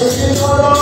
Oh,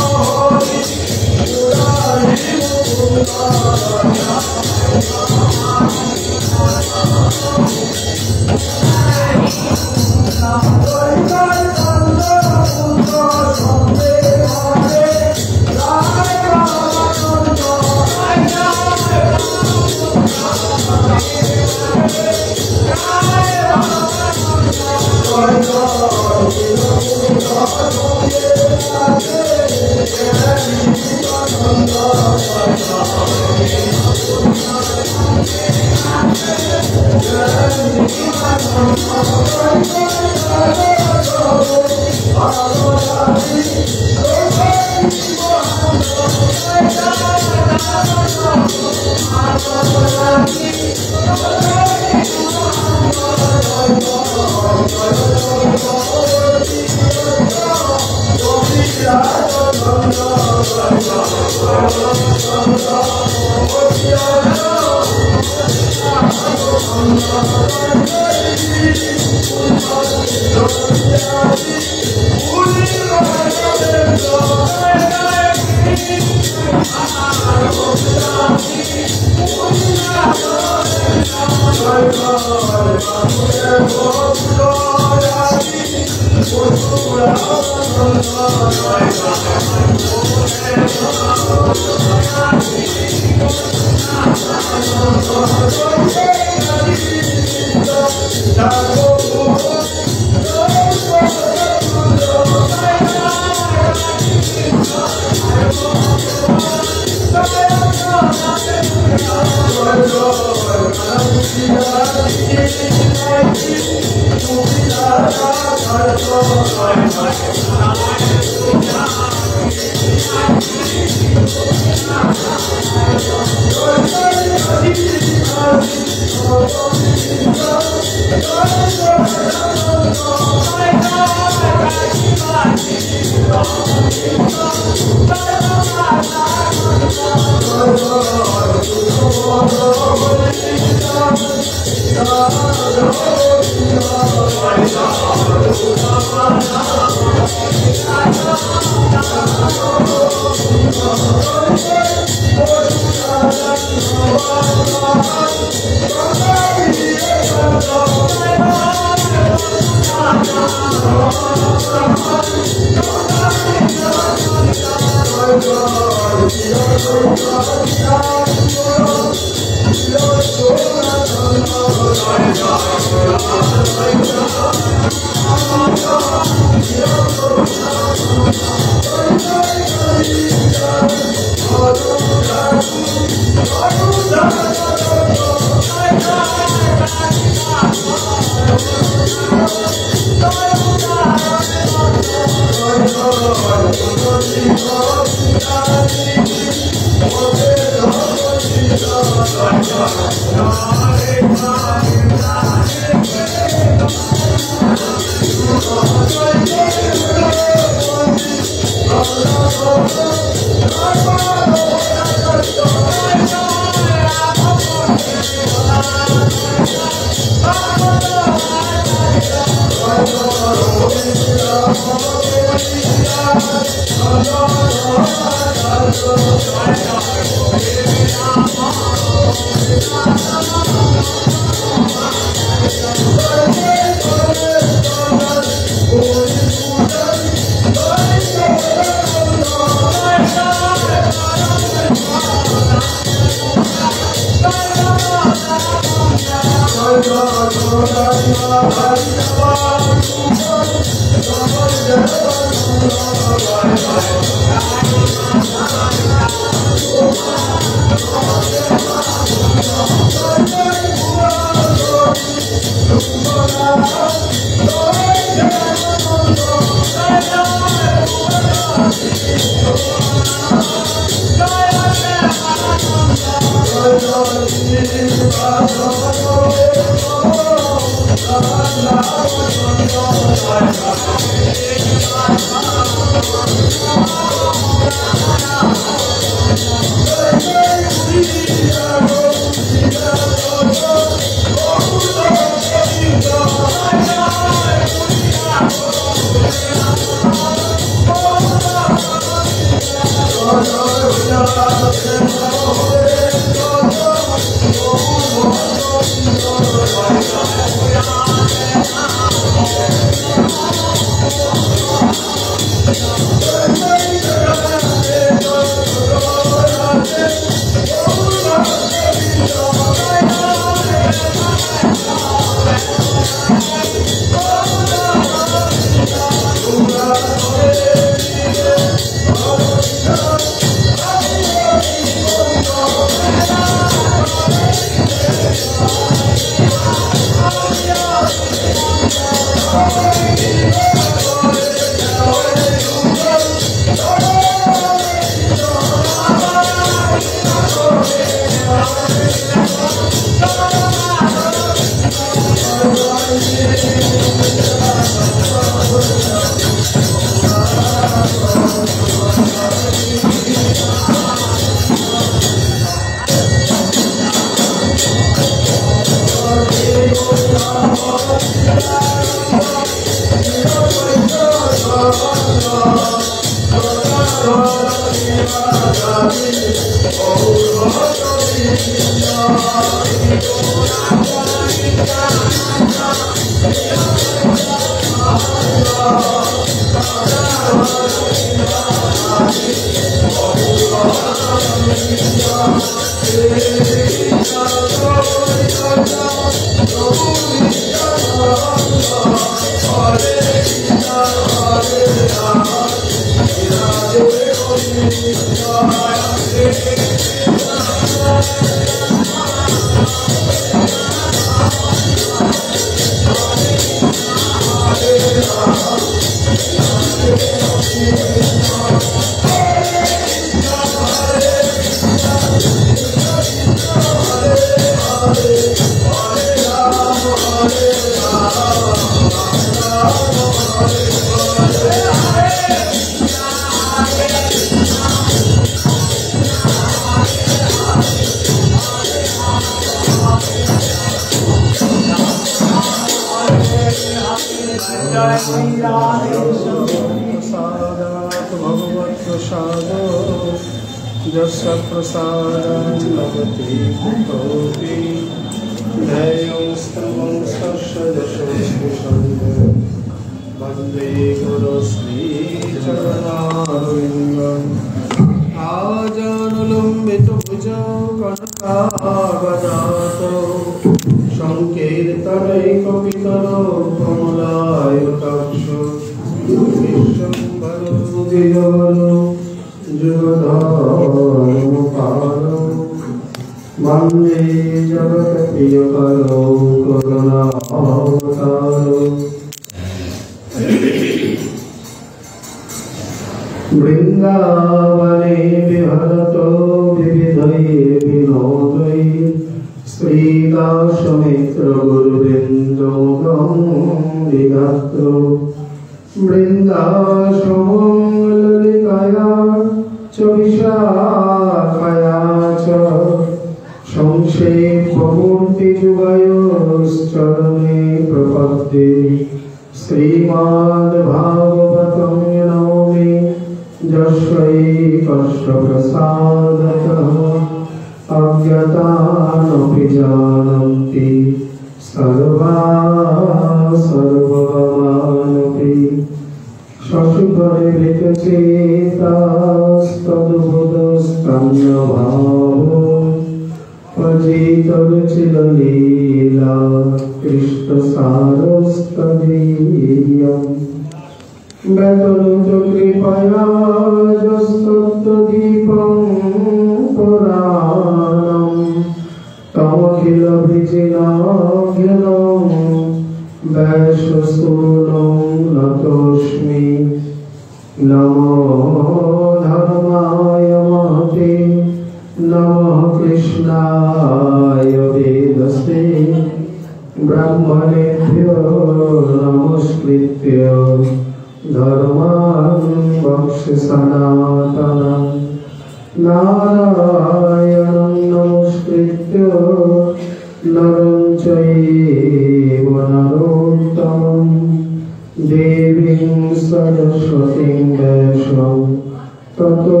ततो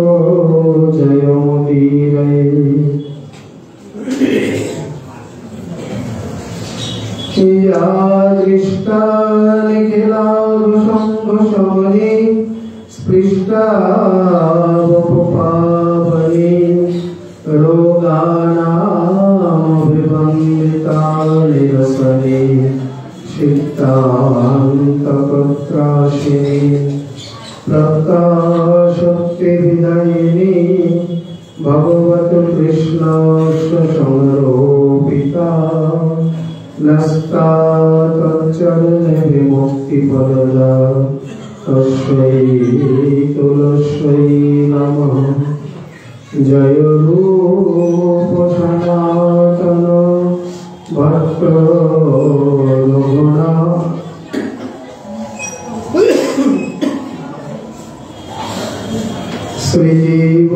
जयमुदीरये या दृष्टा निखिलाभुसंभुशमने स्पृष्टा वपुपावने रोगानामभिवन्दिता निरसने सिद्धान्तपत्राशिने प्रकाशक्तिविदायिनी भगवतु कृष्णस्य संरोपिता नस्ता तच्चरणे विमुक्तिपददा तस्मै तुलस्यै नमः। जय रूप सनातन भक्त रघुना श्रीजीव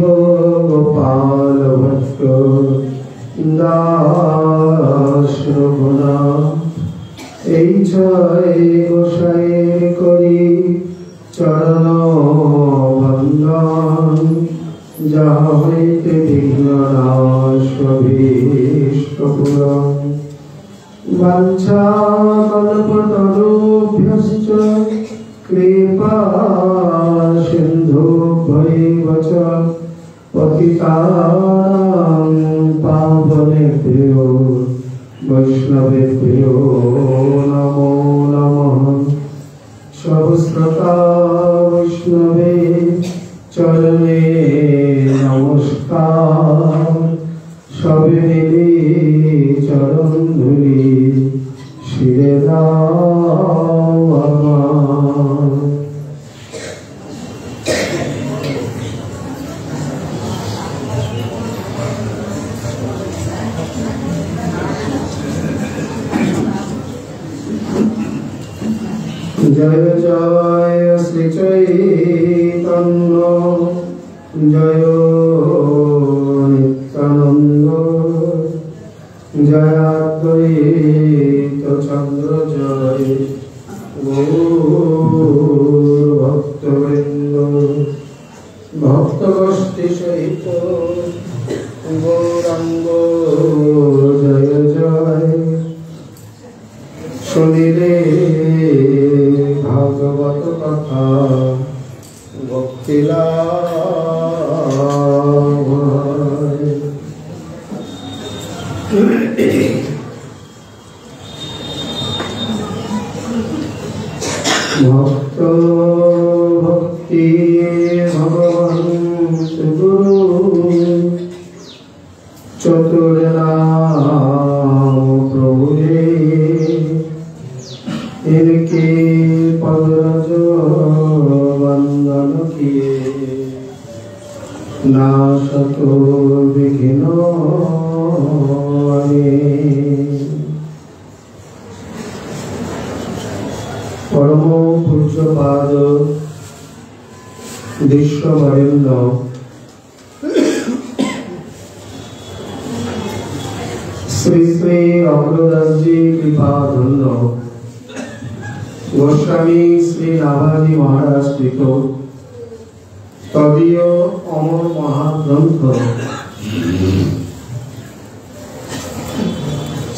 गोपाल भक्त दास रघुना এই ছয় গোসাইয়ের করি চরণ বন্দন যাহা হইতে বিঘ্ন নাশভীষ্ট পুরং বাঞ্ছা কল্পতরুভ্যশ্চ কৃপা সিন্ধুভ্যৈব চ পতিতানাং পাবনেভ্যো वैष्णवेभ्यो नमो नमः। सहस्रता वैष्णवे चरणे नमस्कार सबे मिले चरण धूलि शिरे दाओ আমার। जय जय श्री चैतन्य जय नित्यानंद जय अद्वैत चंद्र जय गौर भक्तवृंद भक्तगोष्ठी सहित गौरांग जय जय सुनिले भागवत कथा भक्ति भक्त भक्ति भगवान गुरु चतुर्नाम प्रभु इनके पदरज वंदन किए नाशतो विघ्न परम पूज्यपाद विश्ववरेण्य श्री श्री अमरदास जी कृपाधन्य गोस्वामी श्री नाभाजी महाराज कृत तदीय अमर महाग्रंथ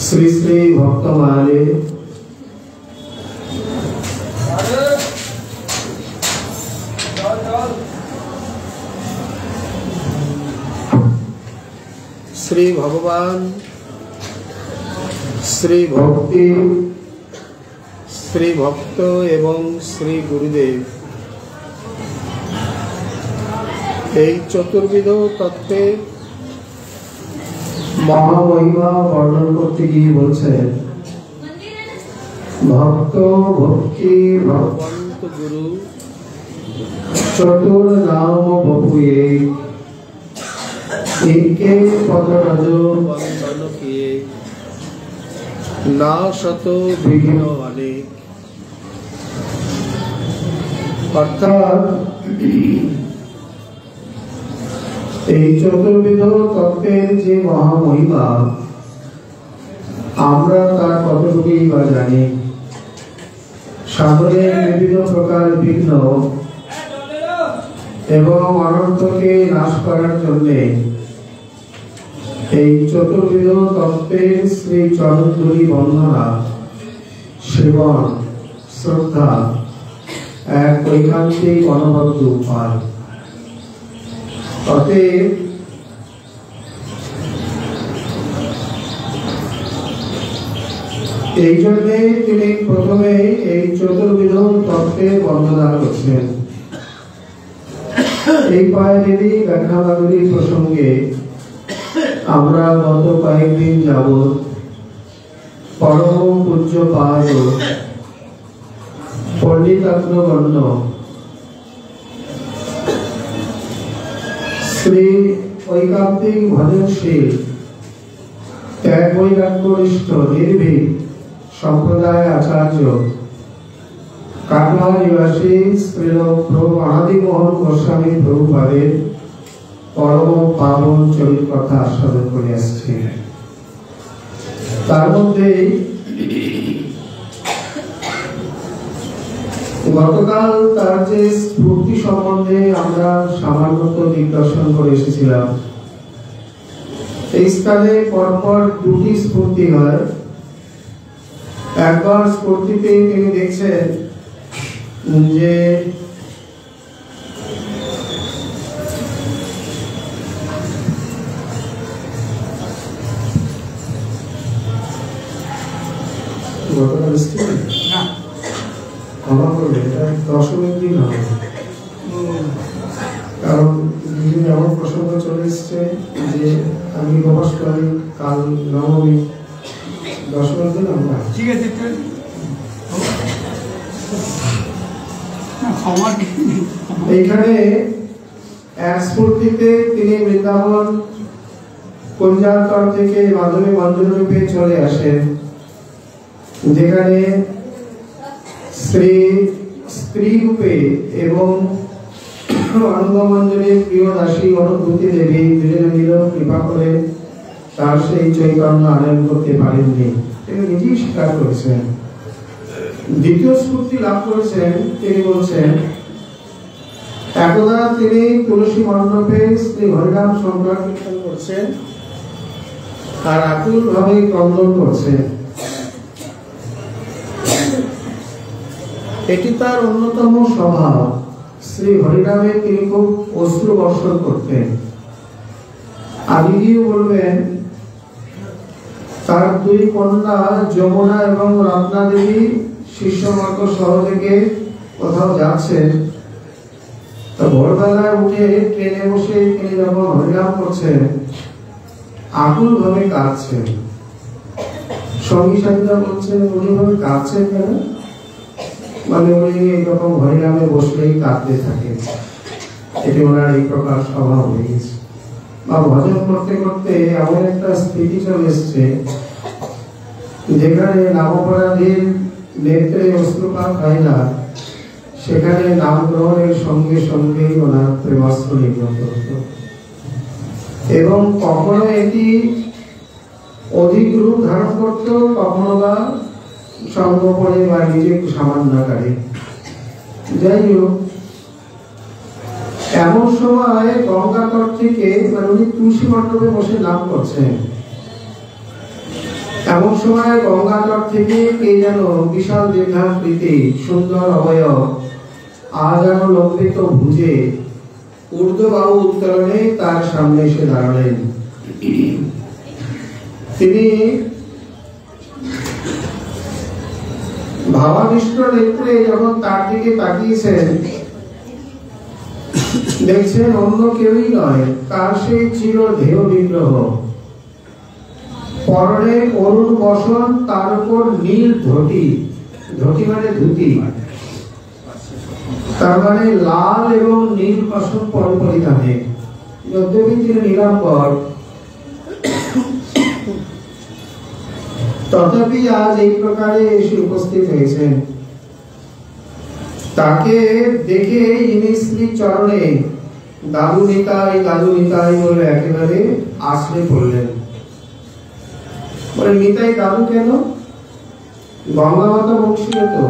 श्री श्री भक्तमाले श्री भगवान श्री भक्ति श्री भक्त एवं श्री गुरुदेव এই চতুর্বিধ তত্ত্বে মহামহিমা বর্ণন করতে গিয়ে বলছেন ভক্ত ভক্তি ভগবন্ত গুরু চতুর নাম বপু একে পদরজ বন্দন কিয়ে না শত বিঘ্ন অনেক। অর্থাৎ এই চতুর্বিধ তত্ত্বের যে মহামহিমা আমরা তার কতটুকুই বা জানি। সাধনের বিবিধ প্রকার বিঘ্ন এবং অনর্থকে নাশ করার জন্য এই চতুর্বিধ তত্ত্বের শ্রী চরণধুলি বন্দনা সেবন শ্রদ্ধা এক ঐকান্তিক অনবদ্য উপায়। অতএব এই জন্যে তিনি প্রথমে এই চতুর্বিধ তত্ত্বের বন্দনা করছেন। এই পায়দেবী ব্যাখ্যাবাদী প্রসঙ্গে আমরা গত কয়েকদিন যাবৎ পরম পূজ্য পাদ পণ্ডিতাগ্রগণ্য শ্রী ঐকান্তিক ভজনশীল ত্যাগ বৈরাগ্যনিষ্ঠ নির্ভীক সম্প্রদায় আচার্য কাটলা নিবাসী শ্রীল প্রভু আদিমোহন গোস্বামী প্রভুপাদের পরম পাবন চরিত কথা আস্বাদন করে আসছে। তার মধ্যে গতকাল তার যে স্ফূর্তি সম্বন্ধে আমরা সামান্য দিগদর্শন করে এসেছিলাম। এই স্থানে পরপর দুটি স্ফূর্তি হয়। একবার স্ফূর্তিতে তিনি দেখছেন যে ক্ষমা করবে, এটা দশমীর দিন হবে, কারণ দুদিন এমন প্রসঙ্গ চলে এসছে যে আমি প্রবাস করি, কাল নবমী, দশমীর দিন আমরা ঠিক আছে। এইখানে এক স্ফূর্তিতে তিনি বৃন্দাবন কুঞ্জান্তর থেকে মাধবী মন্দির রূপে চলে আসেন, যেখানে স্ত্রী রূপে এবং আনন্দমঞ্জনের প্রিয় দাসী অনুভূতি দেবী দুজনে মিলে কৃপা করে তার সেই চৈতন্য আনয়ন করতে পারেননি, তিনি নিজেই স্বীকার করেছেন। দ্বিতীয় স্ফূর্তি লাভ করেছেন, তিনি বলছেন একদা তিনি তুলসী মণ্ডপে শ্রী হরিনাম সংকীর্তন করছেন আর আকুল ভাবে ক্রন্দন করছেন। এটি তার অন্যতম স্বভাব। শ্রী হরিনামে তিনি খুব অশ্রু বর্ষণ করতেন। আদিও বলবেন তার দুই কন্যা যমুনা এবং রত্না দেবী শিষ্যবর্গ সহ থেকে কোথাও যাচ্ছেন, তা ভোরবেলায় উঠে ট্রেনে বসে তিনি যখন হরিনাম করছেন আকুল ভাবে কাঁদছেন। সঙ্গী সাথীরা বলছেন উনি ভাবে কাঁদছেন কেন? মানে উনি এইরকম হরিনামে বসলেই কাঁদতে থাকেন, এটি ওনার এই প্রকার স্বভাব হয়ে গেছে। বা ভজন করতে করতে এমন একটা স্থিতি চলে এসছে যেখানে নামপরাধীর নেত্রে অশ্রুপাত হয় না, সেখানে নাম গ্রহণের সঙ্গে সঙ্গেই ওনার প্রেমাস্ত্র নির্গত হতো। এবং কখনো এটি অধিক রূপ ধারণ করত, কখনো বা সর্বোপরি বা নিজে সামান্য আকারে। যাই হোক, এমন সময় গঙ্গা তট থেকে, মানে উনি তুলসী মণ্ডপে বসে নাম করছেন, এমন সময় গঙ্গা তট থেকে কে যেন বিশাল দীর্ঘাকৃতি সুন্দর অবয়ব আর যেন লম্বিত ভুজে ঊর্ধ্ববাহু উত্তোলনে তার সামনে এসে দাঁড়ালেন। তিনি ভাবাবিষ্ট নেত্রে যখন তার দিকে তাকিয়েছেন, দেখছেন অন্য কেউই নয়, তার সেই চির দেহ বিগ্রহ, পরনে অরুণ বসন, তার উপর নীল ধুতি, ধুতি মানে ধুতি, তার মানে লাল এবং নীল বসন পরিধানে। যদ্যপি তিনি নীলাম্বর, তথাপি আজ এই প্রকারে এসে উপস্থিত হয়েছেন। তাকে দেখে ইনি শ্রী চরণে দাদু নিতাই বলে একেবারে আশ্রয় পড়লেন। বলে নিতাই দাদু কেন? গঙ্গা মাতা বংশীয় তো,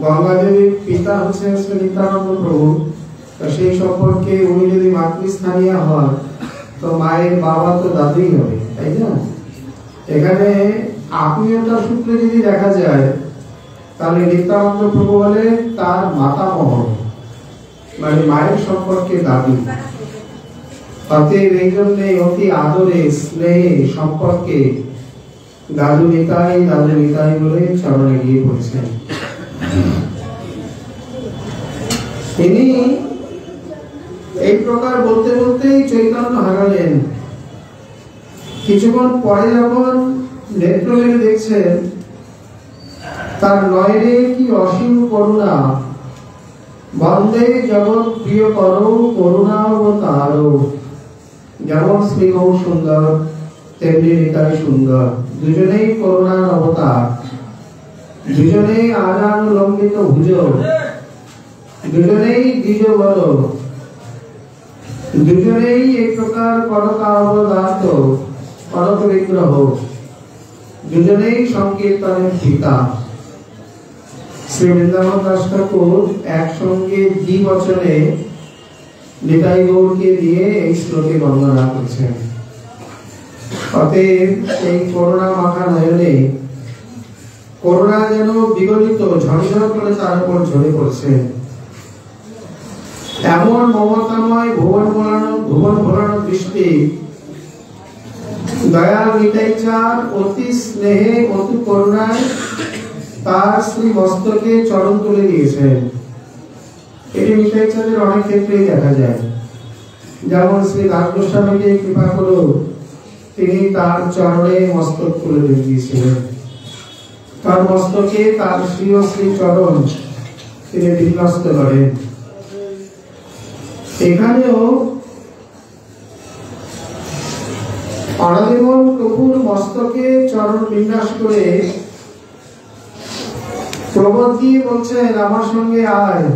গঙ্গা দেবীর পিতা হচ্ছেন শ্রী নিত্যানন্দ প্রভু, সেই সম্পর্কে উনি যদি মাতৃস্থানীয় হন তো মায়ের বাবা তো দাদুই হবে, তাই না? এখানে আত্মীয়তা সূত্রে যদি দেখা যায় তাহলে নিত্যানন্দ প্রভু বলে তার মাতামহ, মানে মায়ের সম্পর্কে দাদু। অতএব এই জন্যে অতি আদরে স্নেহে সম্পর্কে দাদু নিতাই বলে চরণে গিয়ে পড়েছেন। তিনি এই প্রকার বলতে বলতেই চৈতন্য হারালেন। কিছুক্ষণ পরে যখন নেত্র মেলে দেখছেন তার নয়নে কি অসীম করুণা, বন্দে জগৎ প্রিয় করো করুণা অবতার। যেমন শ্রী গৌর সুন্দর তেমনি নিতাই সুন্দর, দুজনেই করুণার অবতার, দুজনেই আজানুলম্বিত ভুজ, দুজনেই দ্বিজ বল, দুজনেই এক প্রকার করকাবদাত করক বিগ্রহ, দুজনেই সংকীর্তনের পিতা। শ্রী বৃন্দাবন দাস ঠাকুর একসঙ্গে দ্বিবচনে নিতাই গৌরকে দিয়ে এই শ্লোকে বর্ণনা করছেন। অতএব এই করুণা মাখা নয়নে করুণা যেন বিগলিত ঝরঝর করে তার উপর ঝরে পড়ছে। এমন মমতাময় ভুবন ভোলানো দৃষ্টি দয়াল নিতাই চাঁদ অতি স্নেহে অতি করুণায় তার শ্রী মস্তকে চরণ তুলে দিয়েছেন। এটি নিতাই চাঁদের অনেক ক্ষেত্রেই দেখা যায়। যেমন শ্রী দাস গোস্বামীকে কৃপা করো, তিনি তার চরণে মস্তক তুলে দিয়েছিলেন। তার মস্তকে তার শ্রী ও শ্রী চরণ তিনি বিন্যস্ত করেন। এখানেও অনাদিমল প্রভুর মস্তকে চরণ বিন্যাস করে প্রবোধ দিয়ে বলছেন আমার সঙ্গে আয়।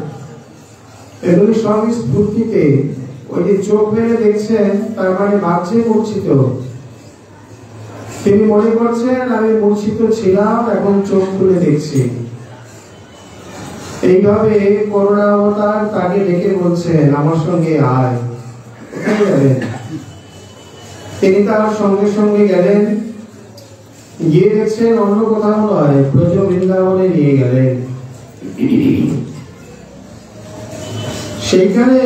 এগুলি সবই স্ফূর্তিতে, ওই যে চোখ মেলে দেখছেন তার মানে ভাবছে মূর্ছিত। তিনি মনে করছেন আমি মূর্ছিত ছিলাম, এখন চোখ খুলে দেখছি। এইভাবে করুণা অবতার তাকে ডেকে বলছেন আমার সঙ্গে আয়। কোথায় যাবেন? তিনি তার সঙ্গে সঙ্গে গেলেন, গিয়ে দেখছেন অন্য কোথাও নয়, ব্রজ বৃন্দাবনে নিয়ে গেলেন। সেইখানে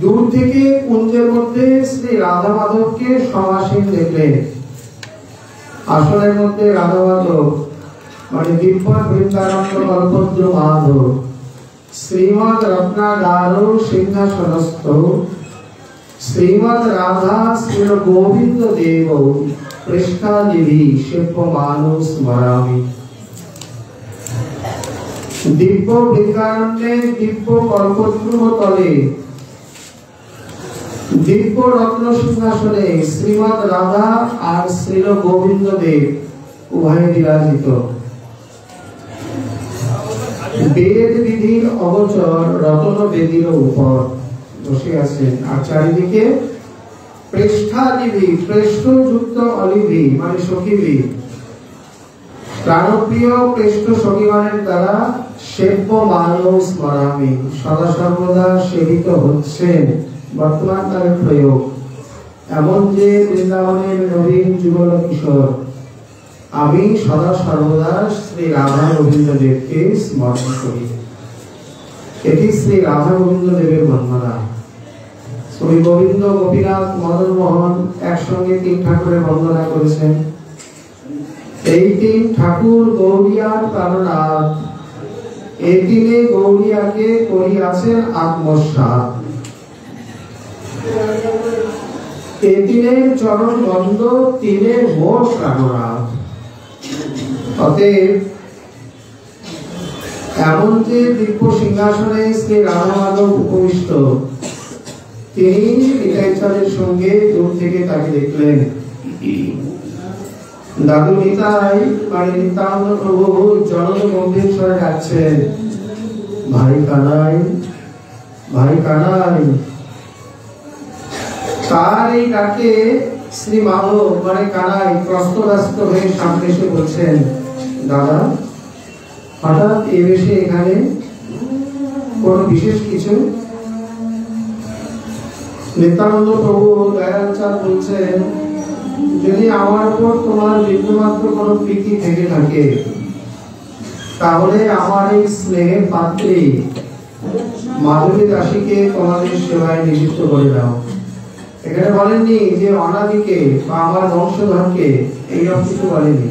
দূর থেকে কুঞ্জের মধ্যে শ্রী রাধা মাধবকে সমাসীন দেখলেন। আসনের মধ্যে রাধা মাধব মানে দিব্য বৃন্দারণ্য কল্পদ্র মাধব, শ্রীমদ রত্নাগার সিংহাসনস্থ শ্রীমদ রাধা শ্রী গোবিন্দ দেব পৃষ্ঠানিধি শিল্পমানু স্মরামি। দিব্য বৃন্দারণ্যে দিব্য কল্পদ্রুম তলে দিব্য রত্ন সিংহাসনে শ্রীমদ রাধা আর শ্রী গোবিন্দ দেব উভয় বিরাজিত। বেদ বিধির অগোচর রতন বেদির উপর বসে আছেন, আর চারিদিকে পৃষ্ঠানিধি পৃষ্ঠযুক্ত অলিভি মানে সখীবি, প্রাণপ্রিয় পৃষ্ঠ সখীগণের দ্বারা সেব্য মানব স্মরামি, সদা সর্বদা সেবিত হচ্ছেন। বর্তমান কালের প্রয়োগ এমন যে বৃন্দাবনের নবীন যুগল কিশোর আমি সদা সর্বদা শ্রী রাধা গোবিন্দ দেবকে স্মরণ করি। এটি শ্রী রাধা গোবিন্দ দেবের বন্দনা। শ্রী গোবিন্দ গোপীনাথ মদন মোহন একসঙ্গে তিন ঠাকুরের বন্দনা করেছেন। এই তিন ঠাকুর গৌরিয়ার প্রাণনাথ, এই তিনে গৌরিয়াকে করিয়াছেন আত্মসাৎ। এই তিনের চরণ বন্ধ, তিনের মোট প্রাণনাথ। অতএব এমন যে দিব্য সিংহাসনে শ্রী রাধা মাধব উপবিষ্ট, তিনি নিতাই চাঁদের সঙ্গে দূর থেকে তাকে দেখলেন। দাদু নিতাই মানে নিত্যানন্দ প্রভু জনন গম্ভীর স্বরে ডাকছেন ভাই কানাই, ভাই কানাই। তার এই ডাকে শ্রী মাধব মানে কানাই প্রস্তরাস্ত হয়ে সামনে এসে বলছেন দাদা হঠাৎ এ বেশে এখানে কোনো বিশেষ কিছু? নিত্যানন্দ প্রভু দয়াল চাঁদ বলছেন, যদি আমার উপর তোমার বিন্দুমাত্র কোনো প্রীতি থেকে থাকে, তাহলে আমার এই স্নেহের পাত্রে মাধবী দাসীকে তোমাদের সেবায় নিযুক্ত করে দাও। এখানে বলেননি যে অনাদিকে বা আমার বংশধরকে, এইরকম কিছু বলেনি।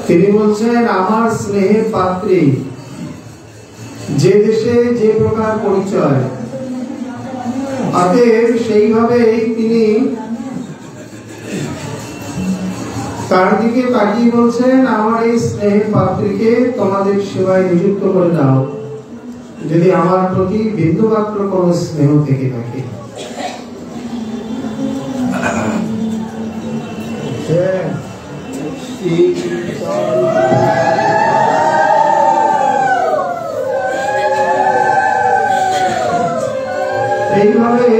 তিনি বলছেন আমার স্নেহের পাত্রে যে দেশে যে প্রকার পরিচয়, অতএব সেইভাবেই তিনি তার দিকে তাকিয়ে বলছেন, আমার এই স্নেহের পাত্রীকে তোমাদের সেবায় নিযুক্ত করে দাও, যদি আমার প্রতি বিন্দুমাত্র কোন স্নেহ থেকে থাকে। এইভাবে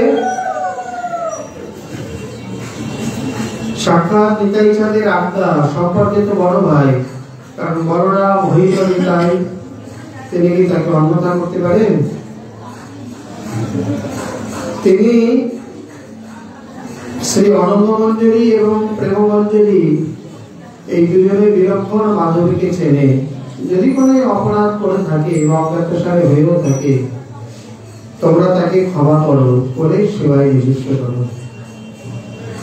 সাক্ষাৎ নিতাই চাঁদের আজ্ঞা সম্পর্কে তো বড় ভাই, কারণ বড়রা মহিত নিতাই, তিনি কি তাকে অন্যথা করতে পারেন? তিনি শ্রী অনঙ্গমঞ্জরি এবং প্রেমমঞ্জরি এই দুজনে বিলক্ষণ মাধবীকে চেনে। যদি কোনো অপরাধ করে থাকে বা অজ্ঞাতসারে হয়েও থাকে, তোমরা তাকে ক্ষমা করো, করে সেবায় নিযুক্ত করো।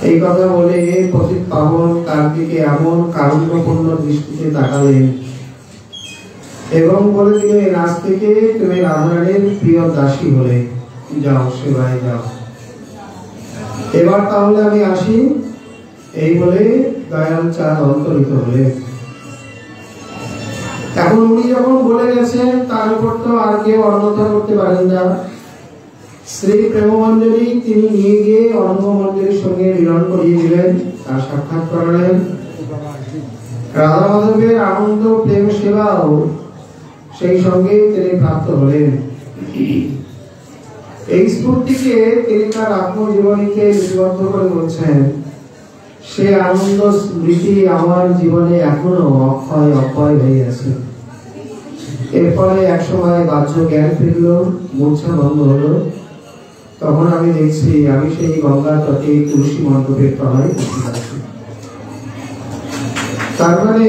এই কথা বলে পতিত পাবন তার দিকে এমন কারুণ্যপূর্ণ দৃষ্টিতে তাকালেন এবং বলে দিলেন, আজ থেকে তুমি রাধারানীর প্রিয় দাসী হলে, যাও সেবায় যাও। এবার তাহলে আমি আসি, এই বলে দয়াল চাঁদ অন্তরিত হলেন। এখন উনি যখন বলে গেছেন, তার উপর তো আর কেউ অন্যথা করতে পারেন না। শ্রী প্রেমমঞ্জরি তিনি নিয়ে গিয়ে অনঙ্গমঞ্জরির সঙ্গে মিলন করিয়ে দিলেন, তার সাক্ষাৎ করালেন। রাধা মাধবের আনন্দ প্রেম সেবাও সেই সঙ্গে তিনি প্রাপ্ত হলেন। এই স্ফূর্তিকে তিনি তার আত্মজীবনীতে লিপিবদ্ধ করে বলছেন, সে আনন্দ স্মৃতি আমার জীবনে এখনো অক্ষয় অক্ষয় হয়ে আছে। এর ফলে একসময় বাহ্য জ্ঞান ফিরল, মূর্ছা বন্ধ হলো। তখন আমি দেখছি আমি সেই গঙ্গা তটে তুলসী মণ্ডপের তলায় বসে আছি। তার মানে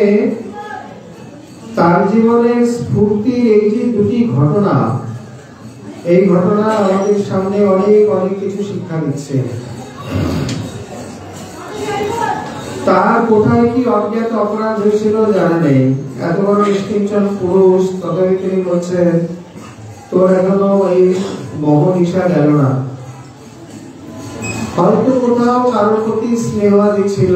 তার জীবনের স্ফূর্তির এই যে দুটি ঘটনা, এই ঘটনা আমাদের সামনে অনেক অনেক কিছু শিক্ষা দিচ্ছে। তার কোথায় কি অজ্ঞাত অপরাধ হয়েছিল জানা নেই, এত বড় নিষ্কিঞ্চন পুরুষ, তথাপি তিনি বলছেন, তোর এখনো এই মোহ নিশা গেল না। হয়তো কোথাও কারোর প্রতি স্নেহ আদি ছিল,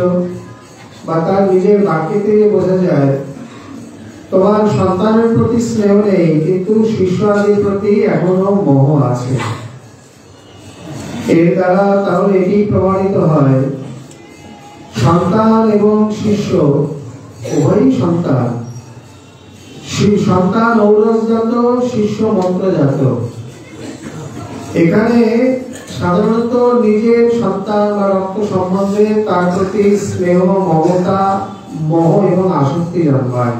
বা তার নিজের বাক্য থেকে বোঝা যায় তোমার সন্তানের প্রতি স্নেহ নেই, কিন্তু শিষ্য আদির প্রতি এখনো মোহ আছে। এর দ্বারা তাহলে এটি প্রমাণিত হয়, সন্তান এবং শিষ্য উভয়ই সন্তান। সন্তান ঔরসজাত, শিষ্য মন্ত্রজাত। এখানে সাধারণত নিজের সন্তান বা রক্ত সম্বন্ধে তার প্রতি স্নেহ, মমতা, মোহ এবং আসক্তি জন্মায়,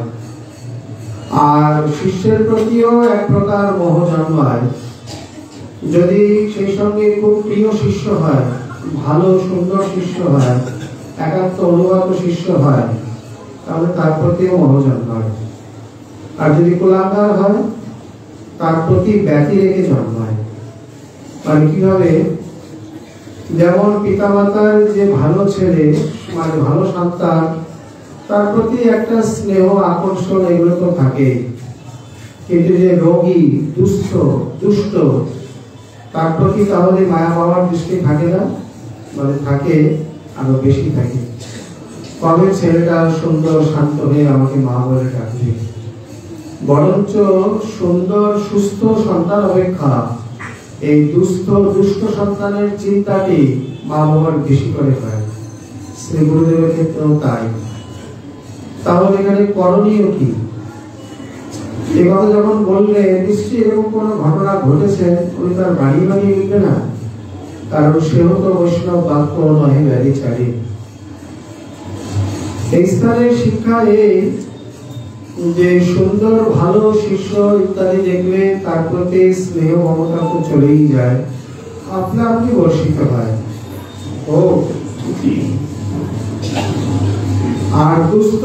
আর শিষ্যের প্রতিও এক প্রকার মোহ জন্মায়। যদি সেই সঙ্গে খুব প্রিয় শিষ্য হয়, ভালো সুন্দর শিষ্য হয়, একান্ত অনুগত শিষ্য হয়, তাহলে তার প্রতিও মোহ জন্মায়। আর যদি কুলাঙ্গার হয়, তার প্রতি ব্যতি রেখে জন্মায়। মানে কিভাবে? যেমন পিতামাতার যে ভালো ছেলে, মানে ভালো সন্তান, তার প্রতি একটা স্নেহ, আকর্ষণ এগুলো তো থাকে, কিন্তু যে রোগী, দুষ্ট, তার প্রতি তাহলে মায়া বাবার দৃষ্টি থাকে না? মানে থাকে, আরো বেশি থাকে। কবে ছেলেটা সুন্দর শান্ত হয়ে আমাকে মা বলে ডাকবে? বরঞ্চ সুন্দর সুস্থ সন্তান অপেক্ষা এই দুষ্ট সন্তানের চিন্তাটি মা বাবার বেশি করে হয়। শ্রী গুরুদেবের ক্ষেত্রেও তাই। তাহলে এখানে করণীয় কি? এই কথা যখন বললে, নিশ্চয়ই এরকম কোন ঘটনা ঘটেছে, উনি তার বাড়ি বানিয়ে লিখবে না, কারণ সেও তো বৈষ্ণব বাক্য নহে ব্যাধি ছাড়ি। এই স্থানের শিক্ষা এই যে সুন্দর ভালো শিষ্য ইত্যাদি দেখলে তার প্রতি স্নেহ মমতা তো চলেই যায়, আপনা আপনি বর্ষিত হয়। ও আর দুষ্ট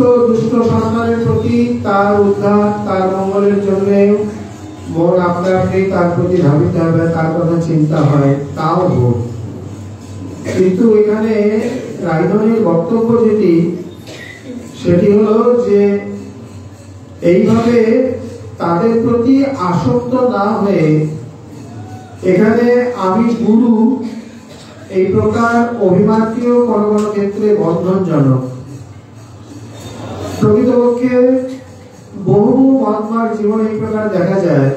সন্তানের প্রতি তার উদ্ধার তার মঙ্গলের জন্য মন আপনা আপনি তার প্রতি ধাবিত হবে, তার কথা চিন্তা হয়, তাও ভোগ। কিন্তু এখানে রায়ধনীর বক্তব্য যেটি সেটি হলো যে এইভাবে তাদের প্রতি আসক্ত না হয়ে এখানে আমি গুরু এই প্রকার অভিমানটিও কোনো কোনো ক্ষেত্রে বন্ধনজনক। প্রকৃতপক্ষে বহু মহাত্মার জীবনে এই প্রকার দেখা যায়,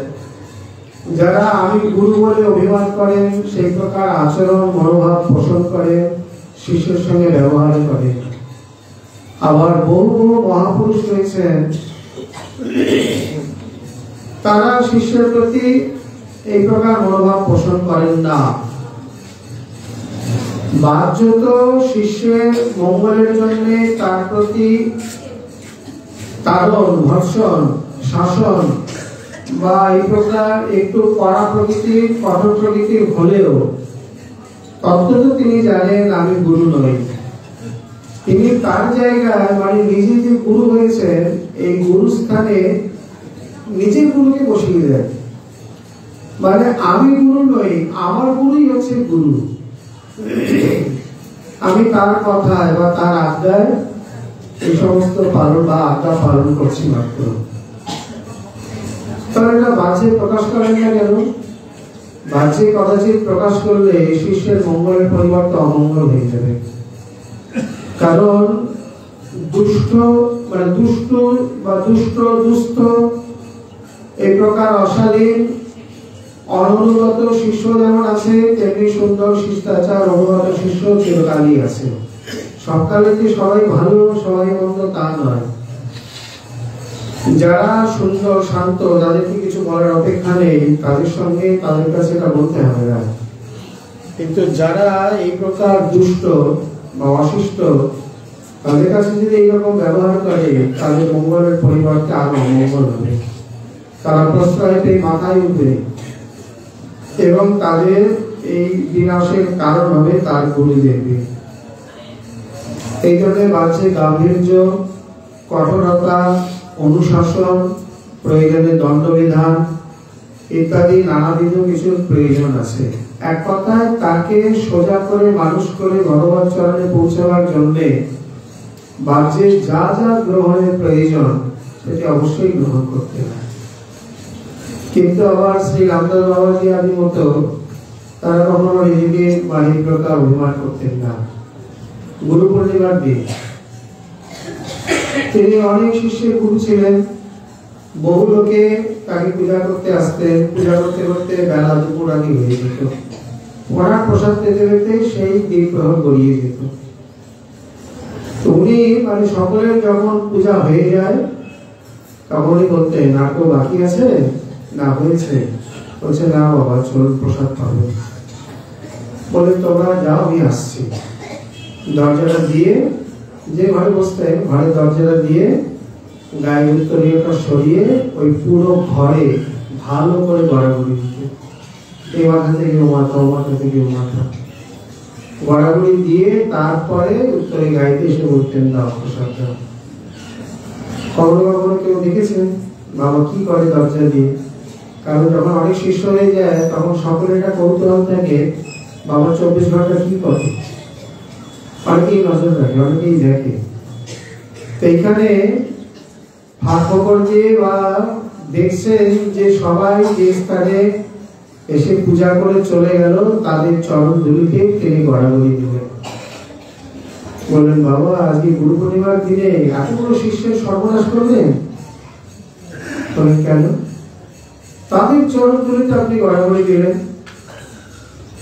যারা আমি গুরু বলে অভিমান করেন সেই প্রকার আচরণ মনোভাব পোষণ করে শিষ্যের সঙ্গে ব্যবহার করে। আবার বহু বহু মহাপুরুষ রয়েছেন, তারা শিষ্যের প্রতি এই প্রকার মনোভাব পোষণ করেন না। বাহ্যত শিষ্যের মঙ্গলের জন্য তার প্রতি তাড়ন ভর্ষণ শাসন বা এই প্রকার একটু কড়া প্রকৃতির কঠোর প্রকৃতির হলেও তত্ত্বত তিনি জানেন আমি গুরু নই। তিনি তার জায়গায় মানে নিজে যে গুরু হয়েছেন এই গুরু স্থানে নিজের গুরুকে বসিয়ে দেন। মানে আমি গুরু নই, আমার গুরুই হচ্ছে গুরু। আমি তার কথায় বা তার আজ্ঞায় এই সমস্ত পালন বা আজ্ঞা পালন করছি মাত্র। তাহলে এটা বাহ্যে প্রকাশ করেন না কেন? বাহ্যে কদাচিৎ প্রকাশ করলে শিষ্যের মঙ্গলের পরিবর্তে অমঙ্গল হয়ে যাবে। কারণ দুষ্ট মানে দুষ্ট বা দুষ্ট দুস্থ এই প্রকার অশালীন অনুগত শিষ্য যেমন আছে, তেমনি সুন্দর শিষ্টাচার অনুগত শিষ্য চিরকালই আছে। সবকালে যে সবাই ভালো সবাই মন্দ তা নয়। যারা সুন্দর শান্ত, যাদেরকে কিছু বলার অপেক্ষা নেই, তাদের সঙ্গে তাদের কাছে এটা বলতে হবে না। কিন্তু যারা এই প্রকার দুষ্ট বা অশিষ্ট, তাদের কাছে যদি এইরকম ব্যবহার করে তাদের মঙ্গলের পরিবর্তে আরো অমঙ্গল হবে। তারা প্রশ্রয়তে মাথায় উঠবে এবং তাদের এই বিনাশের কারণ হবে তার গুরুদেবী। এই জন্য বাহ্যে গাম্ভীর্য, কঠোরতা, অনুশাসন, প্রয়োজনে দণ্ডবিধান ইত্যাদি নানাবিধ কিছুর প্রয়োজন আছে। এক কথায় তাকে সোজা করে মানুষ করে ভগবত চরণে পৌঁছাবার জন্য বাহ্যে যা যা গ্রহণের প্রয়োজন সেটি অবশ্যই গ্রহণ করতে হয়। কিন্তু আবার শ্রী রামদাস বাবাজি আদি মতো তারা কখনো নিজেকে বাড়ির প্রকার অভিমান করতেন না। গুরু পূর্ণিমার দিন তিনি অনেক শিষ্যের গুরু ছিলেন। বহু লোকে তাকে পূজা করতে আসতেন। পূজা করতে করতে বেলা দুপুর আগে হয়ে যেত। ওনার প্রসাদ পেতে পেতে সেই দিন প্রহর গড়িয়ে যেত। উনি মানে সকলের যখন পূজা হয়ে যায় তখনই বলতেন, আর তো বাকি আছে না হয়েছে? বলছে না বাবা, চলুন প্রসাদ পাবে। বলে তোমরা যাও, আমি আসছি। দরজাটা দিয়ে যে ঘরে বসতেন, ঘরের দরজাটা দিয়ে গায়ের উত্তরীয়টা সরিয়ে ওই পুরো ঘরে ভালো করে গড়াগড়ি দিত। এই মাথা থেকে ও মাথা, ও মাথা থেকে ও মাথা গড়াগড়ি দিয়ে তারপরে উত্তরে গাইতে এসে বলতেন দাও প্রসাদ দাও। কখনো কখনো কেউ দেখেছেন বাবা কি করে দরজা দিয়ে? কারণ যখন অনেক শিষ্য হয়ে যায় তখন সকলের একটা কৌতূহল থাকে, বাবা 24 ঘন্টা কি করে। অনেকেই নজর রাখে, অনেকেই দেখে। তো এইখানে ফাঁক ফোকর দিয়ে বা দেখছেন যে সবাই যে স্থানে এসে পূজা করে চলে গেল তাদের চরণ ধুলিকে তিনি গড়াগড়ি দিলেন। বললেন বাবা আজকে গুরু পূর্ণিমার দিনে এত বড় শিষ্যের সর্বনাশ করলেন। বলেন কেন? তাদের চরণ ধুলিতে আপনি গড়াগড়ি দিলেন।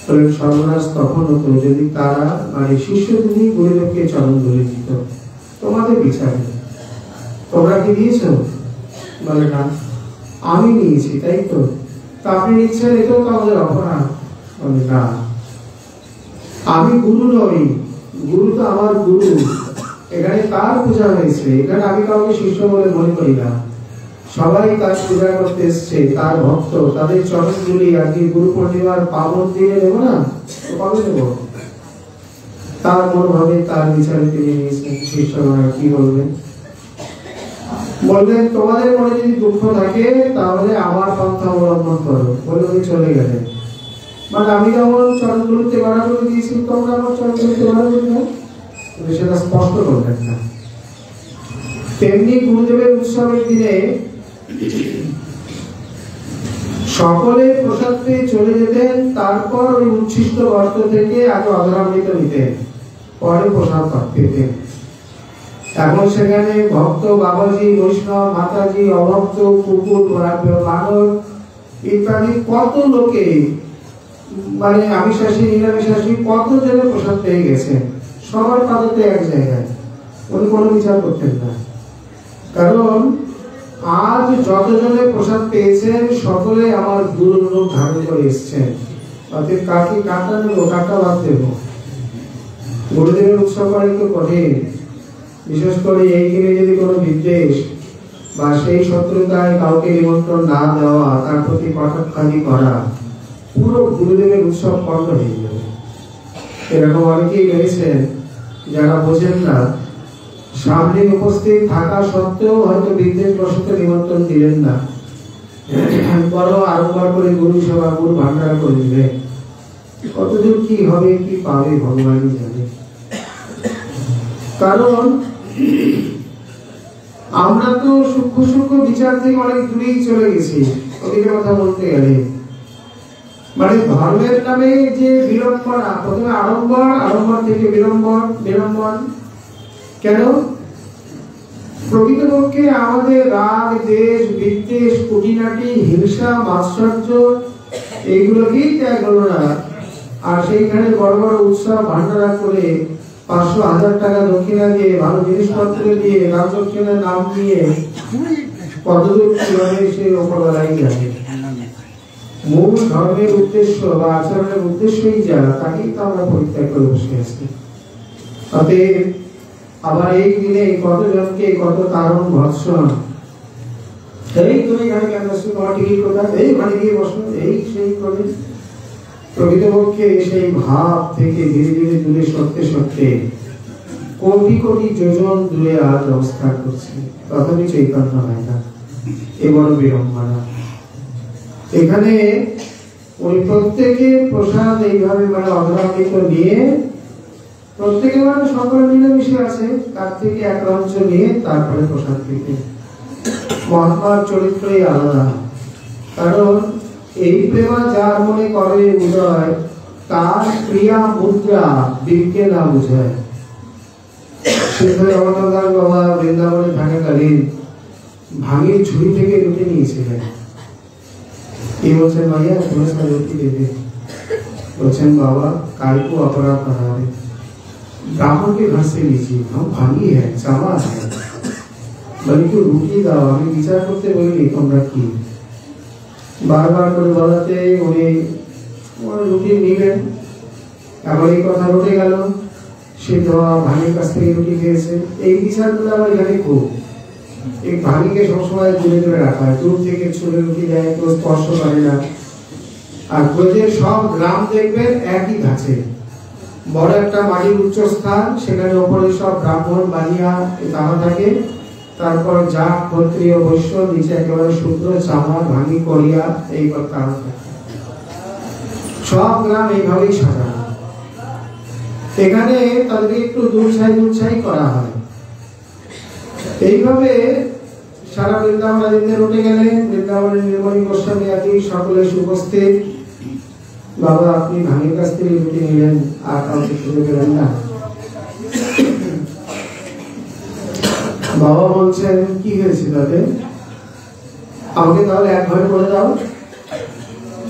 বলেন সর্বনাশ তখন হতো যদি তারা মানে শিষ্য যদি গুরুদেবকে চরণ ধুলি দিত। তোমাদের বিচারে তোমরা কি দিয়েছ? বলে না, আমি নিয়েছি। তাই তো? আপনি নিচ্ছেন, এটাও তো আমাদের অপরাধ। বলে না, আমি গুরু নই, গুরু তো আমার গুরু। এখানে তার পূজা হয়েছে, এখানে আমি কাউকে শিষ্য বলে মনে করি না। সবাই তার পূজা করতে এসছে, তার ভক্ত, তাদের চরণগুলি আজকে গুরু পূর্ণিমার পাবন দিনে দেবো না, তো কবে দেবো? তার মনোভাবে তার বিচারে তিনি নিয়েছেন। শিষ্যরা কি বলবেন? বললেন তোমাদের মনে যদি দুঃখ থাকে তাহলে আমার পন্থা অবলম্বন করো। বলে উনি চলে গেলেন। মানে আমি যেমন চরণগুলিতে বাড়া করে দিয়েছি, তোমরা আমার চরণগুলিতে বাড়া করে দাও, সেটা স্পষ্ট করলেন না। তেমনি গুরুদেবের উৎসবের দিনে সকলে প্রসাদ পেয়ে চলে যেতেন, তারপর ওই উচ্ছিষ্ট গর্ত থেকে আগে অধরামৃত নিতেন, পরে প্রসাদ পেতেন। এখন সেখানে ভক্ত, বাবাজি, বৈষ্ণব, মাতাজি, অভক্ত, কুকুর, বানর ইত্যাদি কত লোকে, মানে আমিষাসী, নিরামিষাসী কত জনে প্রসাদ পেয়ে গেছে, সবার পাতাতে এক জায়গায়। উনি কোনো বিচার করতেন না, কারণ আজ যতজনে প্রসাদ পেয়েছেন সকলে আমার গুরুর রূপ ধারণ করে এসছেন। অতএব কাকে কাটা নেবো, কাটা বাদ দেবো। গুরুদেবের উৎসব করা একটু কঠিন, বিশেষ করে এই দিনে যদি কোনো বিদ্বেষ বা সেই শত্রুতায় কাউকে নিমন্ত্রণ না দেওয়া, তার প্রতি কটাক্ষানি করা, পুরো গুরুদেবের উৎসব বন্ধ হয়ে যাবে। এরকম অনেকেই রয়েছেন যারা বোঝেন না, সামনে উপস্থিত থাকা সত্ত্বেও হয়তো বিদ্বেষ বশত নিমন্ত্রণ দিলেন না, বড় আরম্বার করে গুরু সেবা, গুরু ভান্ডার করে দিলে কতদূর কি হবে, কি পাবে ভগবানই জানে। কারণ আমরা তো সূক্ষ্ম সূক্ষ্ম বিচার থেকে অনেক দূরেই চলে গেছি। ওদিকে কথা বলতে গেলে মানে ধর্মের নামে যে বিড়ম্বনা, প্রথমে আড়ম্বর, আড়ম্বর থেকে বিড়ম্বন, বিড়ম্বন কেন? প্রকৃতপক্ষে আমাদের রাগ, দেশ, বিদ্বেষ, কুটিনাটি, হিংসা, মাৎসর্য এইগুলোকেই ত্যাগ হলো না। আর সেইখানে বড় বড় উৎসব ভান্ডারা করে 500,000 টাকা দক্ষিণা দিয়ে, ভালো জিনিসপত্র দিয়ে, রাম দক্ষিণার নাম নিয়ে কতদূর কিভাবে সে ওপরবেলাই যাবে। মূল ধর্মের উদ্দেশ্য বা আচরণের উদ্দেশ্যই যা, তাকেই তো আমরা পরিত্যাগ করে বসে আছি। অতএব আবার এই দিনে কতজনকে কত তারণ ভৎসন, এই তুমি এখানে কেন আসছো, তোমার টিকিট কোথায়, এই ওখানে গিয়ে বসো, এই সেই করে প্রকৃতপক্ষে সেই ভাব থেকে ধীরে ধীরে দূরে সরতে সরতে কোটি কোটি যোজন দূরে আজ অবস্থান করছে, তথাপি চৈতন্য হয় না। এ বড় বিড়ম্বনা। এখানে ওই প্রত্যেকে প্রসাদ এইভাবে মানে অধরামৃত নিয়ে প্রত্যেকে মানে সকলে মিলেমিশে আছে, তার থেকে এক রঞ্চ নিয়ে তারপরে প্রসাদ পেতে। মহাত্মার চরিত্রই আলাদা, কারণ এই প্রেমা যার মনে করে উদয়, তার ক্রিয়া মুদ্রা দিককে না বুঝায়। সিদ্ধ রমণদাস বাবা বৃন্দাবনে থাকাকালীন ভাঙির ঝুড়ি থেকে রুটি নিয়েছিলেন। কি বলছেন, ভাইয়া তোমার সাথে রুটি দেবে? বলছেন বাবা काल को अपराध बना दे, ब्राह्मण के घर से लीजिए, हम भागी है, चावा है, बल्कि রুটি দাও। আমি বিচার করতে বলিনি, তোমরা কি বারবার করে বলাতে উনি রুটি নিলেন। আবার এই কথা রটে গেল, সে দেওয়া ভাঙির কাছ থেকে রুটি খেয়েছে। এই বিচারগুলো আবার এখানে খুব, এই ভাঙিকে সবসময় দূরে দূরে রাখা হয়, দূর থেকে ছুড়ে রুটি দেয়, কেউ স্পর্শ করে না। আর ব্রজের সব গ্রাম দেখবেন একই ধাঁচে, বড় একটা মাটির উচ্চ স্থান, সেখানে ওপরে সব ব্রাহ্মণ বানিয়া তারা থাকে, তারপর যা ক্ষত্রিয় বৈশ্য, নিচে একেবারে শূদ্র চামার ভাঙি করিয়া এই কথা সব গ্রাম এইভাবেই সাজানো। এখানে তাদেরকে একটু দুলছাই করা হয়। এইভাবে সারা বৃন্দাবন রাজেন্দ্র রটে গেলেন। বৃন্দাবনের নির্মলী গোস্বামী আদি সকলে উপস্থিত। বাবা আপনি ভাঙির কাছ থেকে রুটি নিলেন, আর কাউকে সুযোগ পেলেন না। বাবা বলছেন কি হয়েছে তাদের, আমাকে তাহলে এক ঘরে বলে দাও।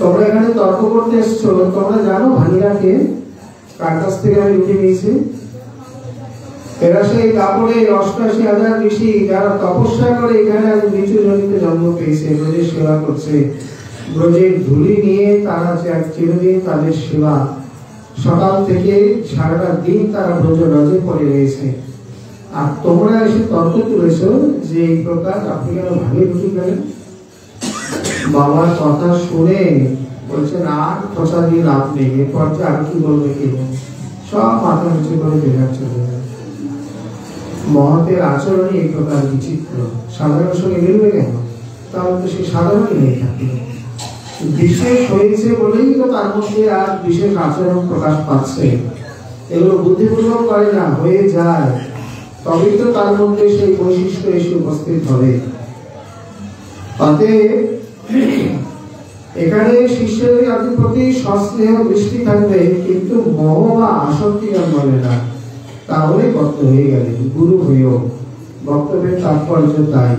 তোমরা এখানে তর্ক করতে এসছো, তোমরা জানো ভাঙিরাকে, কার কাছ থেকে আমি রুটি নিয়েছি? এরা সেই কাপড়ে ৮৮,০০০ ঋষি যারা তপস্যা করে এখানে আজ নিচু জমিতে জন্ম পেয়েছে, ব্রজের সেবা করছে। ব্রজের ধুলি নিয়ে তারা চিরদিন তাদের সেবা, সকাল থেকে সারাটা দিন তারা ব্রজ রজে পড়ে রয়েছে। আর তোমরা এসে তর্ক তুলেছ যে এই প্রকার আপনি কেন ভাগে ঢুকে গেলেন। বাবার কথা শুনে বলছেন আর খোঁচা দিয়ে লাভ নেই, এরপর যে আর কি বলবে কি সব মাথা নিচে করে বেকার চলে যায়। মহতের আচরণই এই প্রকার বিচিত্র, সাধারণ সঙ্গে মিলবে কেন? তাহলে তো সে সাধারণই হয়ে থাকে। বিশেষ হয়েছে বলেই তো তার মধ্যে আর বিশেষ আচরণ প্রকাশ পাচ্ছে। এগুলো বুদ্ধিপূর্বক করে না, হয়ে যায়, তবেই তো তার মধ্যে সেই বৈশিষ্ট্য এসে উপস্থিত হবে। অতএব এখানে শিষ্যের প্রতি সস্নেহ দৃষ্টি থাকবে, কিন্তু মোহ বা আসক্তি জন্মাবে না। তাহলে ভক্ত হয়ে গেলেন, গুরু হয়েও। বক্তব্যের তাৎপর্য তাই।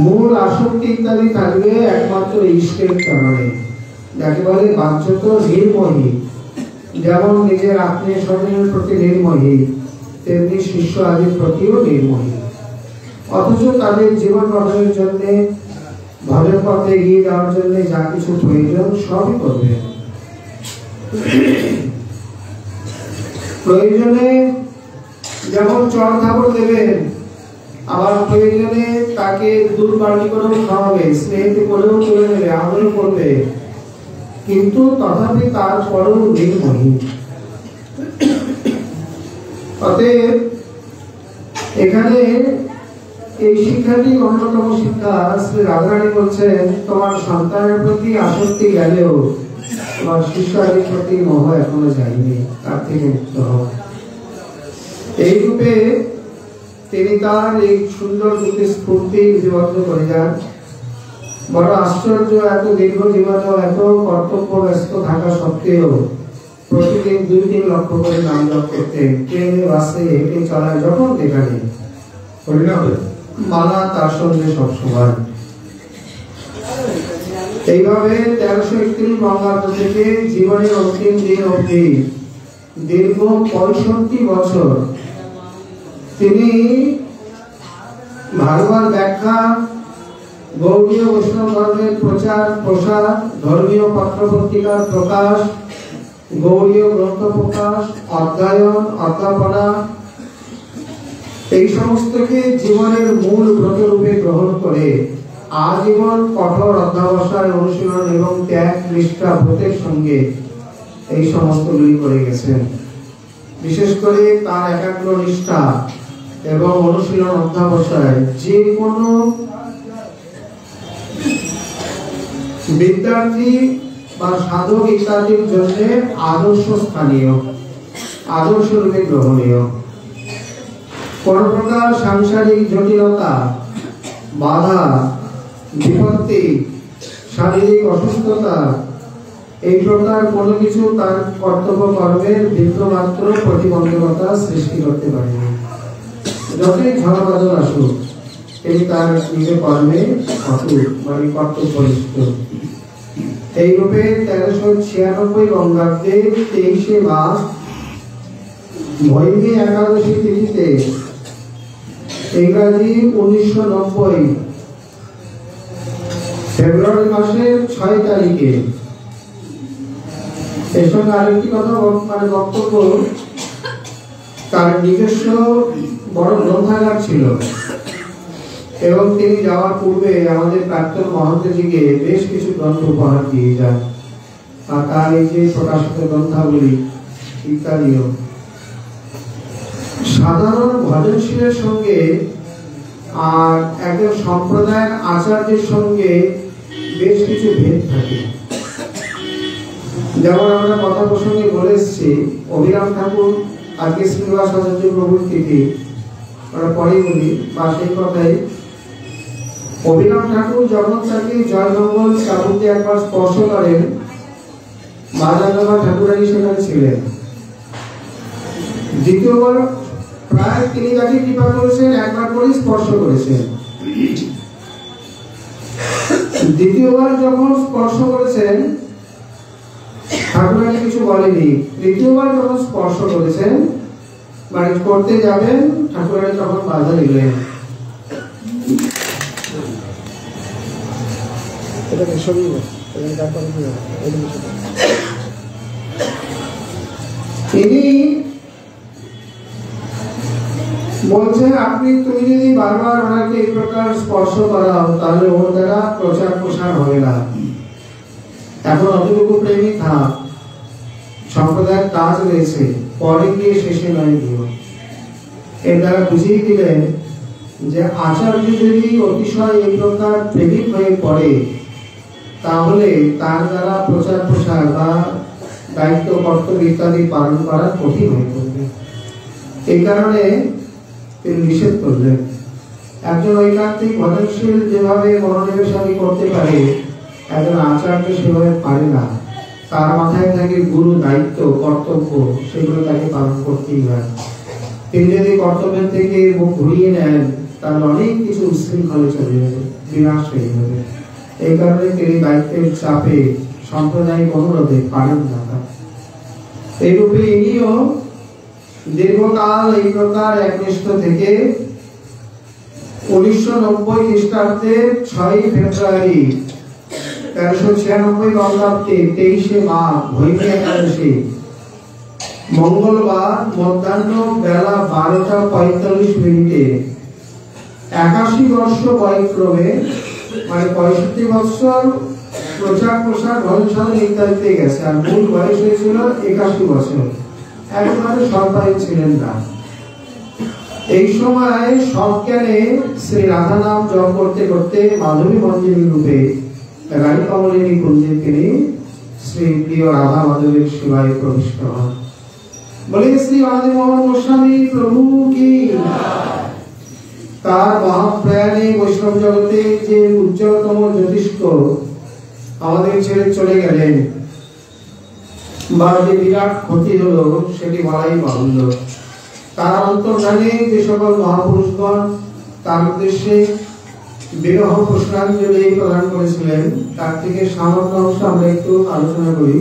মূল আসক্তি ইত্যাদি থাকবে একমাত্র ইষ্টের চরণে, যাকে বলে বাহ্যত নির্মোহী। যেমন নিজের আত্মীয় স্বজনের প্রতি নির্মোহী, তেমনি শিষ্য আদির প্রতিও নির্মোহী। অথচ তাদের জীবন গঠনের জন্য, ভজন পথে এগিয়ে যাওয়ার জন্য যা কিছু প্রয়োজন সবই করবেন। প্রয়োজনে যেমন চড় থাপড় দেবেন, আবার প্রয়োজনে তাকে দুধ বাড়ি করেও খাওয়াবে, স্নেহিত করেও চলে নেবে, আদরও করবে, কিন্তু তথাপি তারপরেও নির্মোহী। অতএব এখানে এই শিক্ষাটি অন্যতম শিক্ষা। শ্রী রাধারানী বলছেন, তোমার সন্তানের প্রতি আসক্তি গেলেও তোমার শিষ্যের প্রতি মোহ এখনো যায়নি, তার থেকে মুক্ত হও। এই রূপে তিনি তার এই সুন্দর দুটি স্ফূর্তি লিপিবদ্ধ করে যান। বড় আশ্চর্য, এত দীর্ঘ জীবন, এত কর্তব্য ব্যস্ত থাকা সত্ত্বেও প্রতিদিন 2-3 লক্ষ করে নাম জপ করতে, ট্রেনে, বাসে, হেঁটে চলায় যখন যেখানে মালা তার সঙ্গে সবসময়। এইভাবে 1331 বঙ্গাব্দ থেকে জীবনের অন্তিম দিন অবধি দীর্ঘ 65 বছর তিনি ভাগবত ব্যাখ্যা, গৌড়ীয় বৈষ্ণব ধর্মের প্রচার প্রসার, ধর্মীয় পত্র-পত্রিকার প্রকাশ, গৌড়ীয় গ্রন্থ প্রকাশ, অধ্যয়ন, অধ্যাপনা, এই সমস্তকে জীবনের মূল ব্রত রূপে গ্রহণ করে আজীবন কঠোর অধ্যবসায়, অনুশীলন এবং ত্যাগ নিষ্ঠা ব্রতের সঙ্গে এই সমস্তগুলি করে গেছেন। বিশেষ করে তার একাগ্র নিষ্ঠা এবং অনুশীলন অধ্যবসায় যে কোনো বিদ্যার্থী বা সাধক ইত্যাদির জন্য আদর্শ স্থানীয়, আদর্শ রূপে গ্রহণীয়। কোন প্রকার সাংসারিক জটিলতা, বাধা, বিপত্তি, শারীরিক অসুস্থতা, এই প্রকার কোনো কিছু তার কর্তব্য কর্মের বিন্দুমাত্র প্রতিবন্ধকতা সৃষ্টি করতে পারেনি। যতই ঝড় বাদল আসুক, তিনি তার নিজের কর্মে অটুট, মানে কর্তব্যনিষ্ঠ। এই রূপে 1396 বঙ্গাব্দে 23শে মাস মৈত্রী একাদশী তিথিতে, ইংরাজি 1990 ফেব্রুয়ারি মাসের 6 তারিখে, এর সঙ্গে আরেকটি কথা, মানে বক্তব্য, তার নিজস্ব বড় গ্রন্থাগার ছিল এবং তিনি যাওয়ার পূর্বে আমাদের প্রাক্তন মহন্তজিকে বেশ কিছু গ্রন্থ উপহার দিয়ে যান। আর তার এই যে প্রকাশিত গ্রন্থাবলী ইত্যাদিও। সাধারণ ভজনশীলের সঙ্গে আর একজন সম্প্রদায়ের আচার্যের সঙ্গে বেশ কিছু ভেদ থাকে। যেমন আমরা কথা প্রসঙ্গে বলে এসেছি, অভিরাম ঠাকুর আজকে শ্রীনিবাস আচার্য প্রভুর তিথি, আমরা পরেই বলি, বা সেই কথাই অভিরাম ঠাকুর যখন তাকে জয়মঙ্গল চাবুকে একবার স্পর্শ করেন, বাজারনামা ঠাকুরানী সেখানে ছিলেন। দ্বিতীয়বার প্রায় তিনি যাকে কৃপা করেছেন, একবার করেই স্পর্শ করেছেন। দ্বিতীয়বার যখন স্পর্শ করেছেন, ঠাকুরানী কিছু বলেনি। তৃতীয়বার যখন স্পর্শ করেছেন, মানে করতে যাবেন, ঠাকুরানী তখন বাধা দিলেন। তিনি বলছে তুমি যদি বারবার ওনাকে এই প্রকার স্পর্শ করাও তাহলে ওর দ্বারা প্রচার প্রসার হবে না। এখন অতটুকু প্রেমী থাক, সম্প্রদায়ের কাজ রয়েছে, পরে গিয়ে শেষে নয় দিও। এর দ্বারা বুঝিয়ে দিলেন যে আচার্য যদি অতিশয় এই প্রকার প্রেমিক হয়ে পড়ে তাহলে তার দ্বারা প্রচার প্রসার বা দায়িত্ব কর্তব্য ইত্যাদি পালন করা কঠিন হয়ে পড়বে। এই কারণে তিনি নিষেধ করলেন। একজন ঐকান্তিক ভজনশীল যেভাবে মনোনিবেশ করতে পারে, একজন আচার্য সেভাবে পারে না। তার মাথায় থাকে গুরু দায়িত্ব কর্তব্য, সেগুলো তাকে পালন করতেই হয়। তিনি যদি কর্তব্যের থেকে মুখ ঘুরিয়ে নেন তাহলে অনেক কিছু উচ্ছৃঙ্খলে চলে যাবে, বিনাশ হয়ে যাবে। এই কারণে তিনি দায়িত্বের চাপে সাম্প্রদায়িক অনুরোধে পারেন না। এইরূপে ইনিও দীর্ঘকাল এই প্রকার একনিষ্ঠ থেকে 1990 খ্রিস্টাব্দের 6 ফেব্রুয়ারি 1396 বঙ্গাব্দে 23 মাঘ ভৈমী একাদশী মঙ্গলবার মধ্যাহ্ন বেলা 12:45 81 বর্ষ বয়ক্রমে, মানে 65 বছর প্রচার প্রসার ভজন সাধন ইত্যাদিতে গেছে। আর মূল বয়স হয়েছিল 81 বছর। একেবারে সরকারি ছিলেন না। এই সময় সজ্ঞানে শ্রী রাধা নাম জপ করতে করতে মাধবী মঞ্জরী রূপে রানী কমলিনী কুঞ্জে তিনি শ্রী প্রিয় রাধা মাধবীর সেবায় প্রবিষ্ট হন। বলে শ্রী আদি মোহন গোস্বামী প্রভু কি। তার মহাপ্রয়াণে বৈষ্ণব জগতে যে উজ্জ্বলতম জ্যোতিষ্ক আমাদের ছেড়ে চলে গেলেন বা যে বিরাট ক্ষতি হলো সেটি বলাই বাহুল্য। তার অন্তর্ধানে যে সকল মহাপুরুষগণ তার উদ্দেশ্যে বিরহ পুষ্পাঞ্জলি প্রদান করেছিলেন তার থেকে সামান্য অংশ আমরা একটু আলোচনা করি।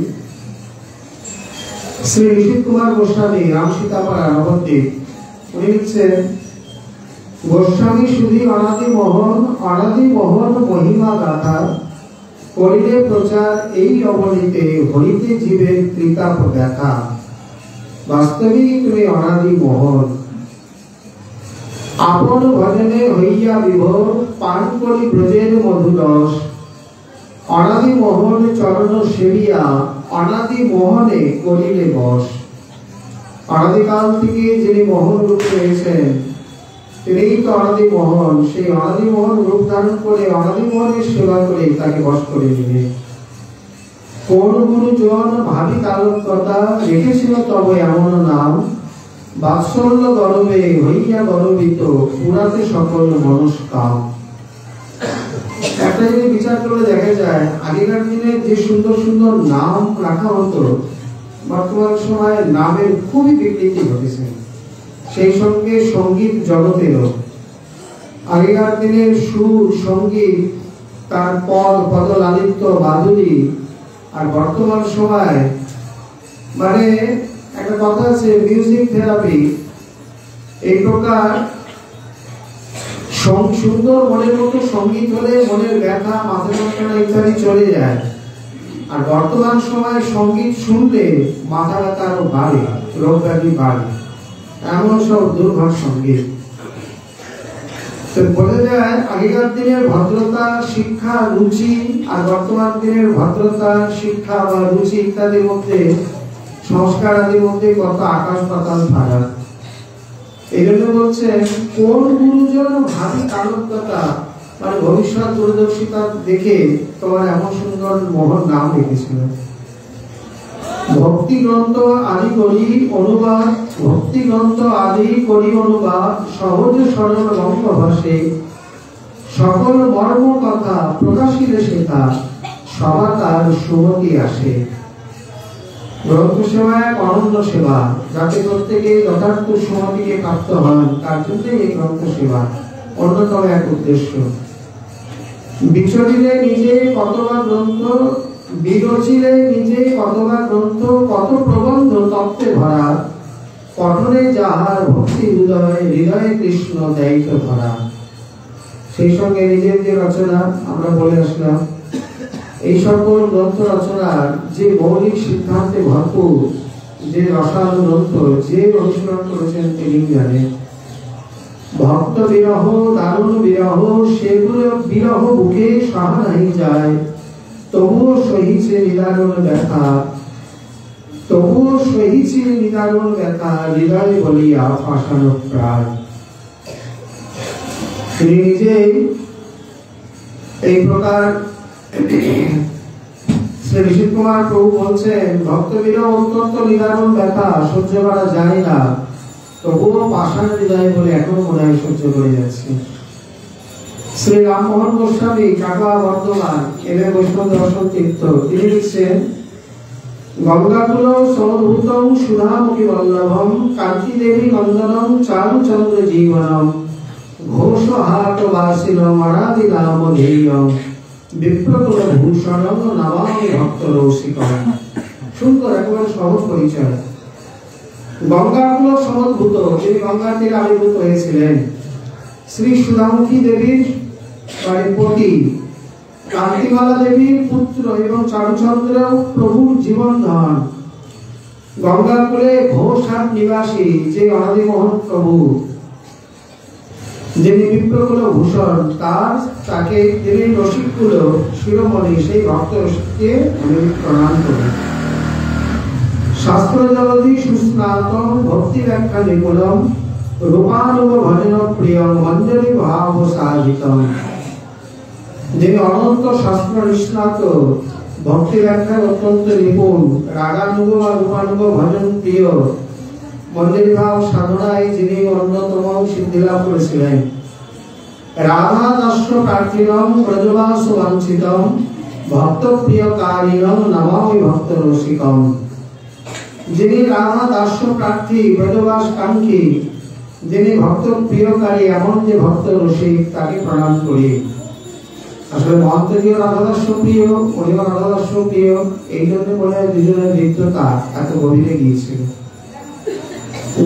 শ্রী ঋষিত কুমার গোস্বামী রাম সীতাপাড়া নবদ্বীপ, উনি লিখছেন, গোস্বামী শুধু অনাদি মোহন মহিমা গাথা করিলে প্রচার এই অবনীতে হরিতে জীবের কৃতাপ দেখা। বাস্তবিক তুমি অনাদি মোহন, আপন ভজনে হইয়া বিভোর, পান করি ব্রজের মধুরস। অনাদি মোহন চরণ সেবিয়া অনাদি মোহনে করিলে বস। অনাদিকাল থেকে যিনি মোহন রূপ রয়েছেন তিনিই তো অনাদি মোহন। সেই অনাদি মোহন রূপ ধারণ করে অনাদি মোহনের সেবা করে তাকে বশ করে নিবে। কোন গুরুজন ভাবি কালকতা রেখেছিল তবে এমন নাম, বাৎসল্য গরবে হইয়া গরবিত পুরাতে সকল মনস্কাম। একটা যদি বিচার করে দেখা যায়, আগেকার দিনে যে সুন্দর সুন্দর নাম রাখা হতো, বর্তমান সময়ে নামের খুবই বিকৃতি ঘটেছে। সেই সঙ্গে সঙ্গীত জগতেরও আগেকার দিনের সুর সঙ্গীত, তার পদ পদলালিত্য মাধুরী, আর বর্তমান সময় মানে একটা কথা আছে মিউজিক থেরাপি। এই প্রকার সুন্দর মনের মতো সঙ্গীত হলে মনের ব্যথা মাথা যন্ত্রণা ইত্যাদি চলে যায়, আর বর্তমান সময় সঙ্গীত শুনলে মাথা ব্যথা আরো বাড়ে, রোগ ব্যাধি বাড়ে, এমন সব দুর্ভাগ সঙ্গীত। বলা যায় আগেকার দিনের ভদ্রতা শিক্ষা রুচি আর বর্তমান দিনের ভদ্রতা শিক্ষা বা রুচি ইত্যাদির মধ্যে, সংস্কার আদির মধ্যে কত আকাশ পাতাল ফারাক। এই জন্য বলছেন, কোন গুরুজন ভাবি কালকতা, মানে ভবিষ্যৎ দূরদর্শিতা দেখে তোমার এমন সুন্দর মোহন নাম রেখেছিল। ভক্তি গ্রন্থ আদি করি অনুবাদ, ভক্তি গ্রন্থ আদি করি অনুবাদ, সহজ সরল বঙ্গ ভাষে সকল মর্ম কথা প্রকাশিলে সেটা সভা তার সুমতি আসে। গ্রন্থ সেবা এক অনন্য সেবা, যাতে প্রত্যেকে যথার্থ সুমতিকে প্রাপ্ত হন, তার জন্য এই গ্রন্থ সেবা অন্যতম এক উদ্দেশ্য। বিচরিলে নিজে কতবা গ্রন্থ, বিরচিলে নিজে কতবা গ্রন্থ, কত প্রবন্ধ তত্ত্বে ভরা, পঠনে যাহার ভক্তি হৃদয়ে কৃষ্ণ দায়িত্ব ধরা। সেই সঙ্গে নিজের যে রচনা আমরা বলে আসলাম, এই সকল গ্রন্থ রচনার যে মৌলিক সিদ্ধান্তে ভরপুর, যে রসায়ন গ্রন্থ যে অনুশীলন করেছেন তিনি জানেন। ভক্ত বিরহ দারুণ বিরহ, সেগুলো বিরহ বুকে সহা নাই যায়, তবুও সহিছে নিদারুণ ব্যথা, তবুও সহিছে নিদারুণ ব্যথা, হৃদয় বলিয়া পাষাণ প্রায়। তিনি নিজেই এই প্রকার শ্রী ঋষি কুমার প্রভু বলছেন, ভক্ত বিরহ অত্যন্ত নিদারুণ ব্যথা, সহ্য করা যায় না, তবুও পাষাণ হৃদয় বলে এখনো মনে হয় সহ্য করে যাচ্ছে। শ্রী রামমোহন গোস্বামী কাটোয়া বর্ধমান এম.এ. বৈষ্ণব দর্শন তীর্থ, তিনি লিখছেন, গঙ্গাকুল সমুদ্ভূতং সুধামুখী বল্লভম, কান্তি দেবী নন্দনম চারুচন্দ্র জীবনম, ঘোষ হাট বাসিন মরাদি নাম ধেয়ম, বিপ্রকুল ভূষণম নমামি ভক্ত রসিকম। সুন্দর একেবারে সহজ পরিচয়। গঙ্গাকুল সমুদ্ভূত, তিনি গঙ্গার তীরে আবির্ভূত হয়েছিলেন। শ্রী সুধামুখী দেবীর পতি, কান্তিমালা দেবীর পুত্র এবং চারুচন্দ্র প্রভুর জীবন ধন। গঙ্গাকুলে ঘোষহাট নিবাসী যে অনাদিমোহন প্রভু, যিনি বিপ্রকুল ভূষণ, তাকে তিনি রসিককুল শিরোমণি, সেই ভক্ত রসিককে আমি প্রণাম করি। শাস্ত্র জলধি সুস্নাতম ভক্তি ব্যাখ্যা নিপুণম, রূপানুগ ভজন প্রিয়ম মঞ্জরি ভাব সাধিতম। যিনি অনন্ত শাস্ত্র নিষ্ণাত, ভক্তি ব্যাখ্যায় অত্যন্ত নিপুণ, রাগানুগ বা রূপানুগ ভজন প্রিয়, মঞ্জরি ভাব সাধনায় যিনি অন্যতম সিদ্ধি লাভ করেছিলেন। রাধা দাস্য প্রার্থিনম ব্রজবাস বাঞ্ছিতম, ভক্ত প্রিয় কারিণম নমামি ভক্ত রসিকম। যিনি রাধা দাস্য প্রার্থী, ব্রজবাস কাঙ্ক্ষী, যিনি ভক্ত প্রিয়কারী, এমন যে ভক্ত রসিক, তাকে প্রণাম করি। আসলে মহান্তরীয় রাধাদাস্য প্রিয়, অনিয় রাধাদাস্য প্রিয়, এই জন্য বলে দুজনের হৃদ্যতা এত গভীরে গিয়েছিল।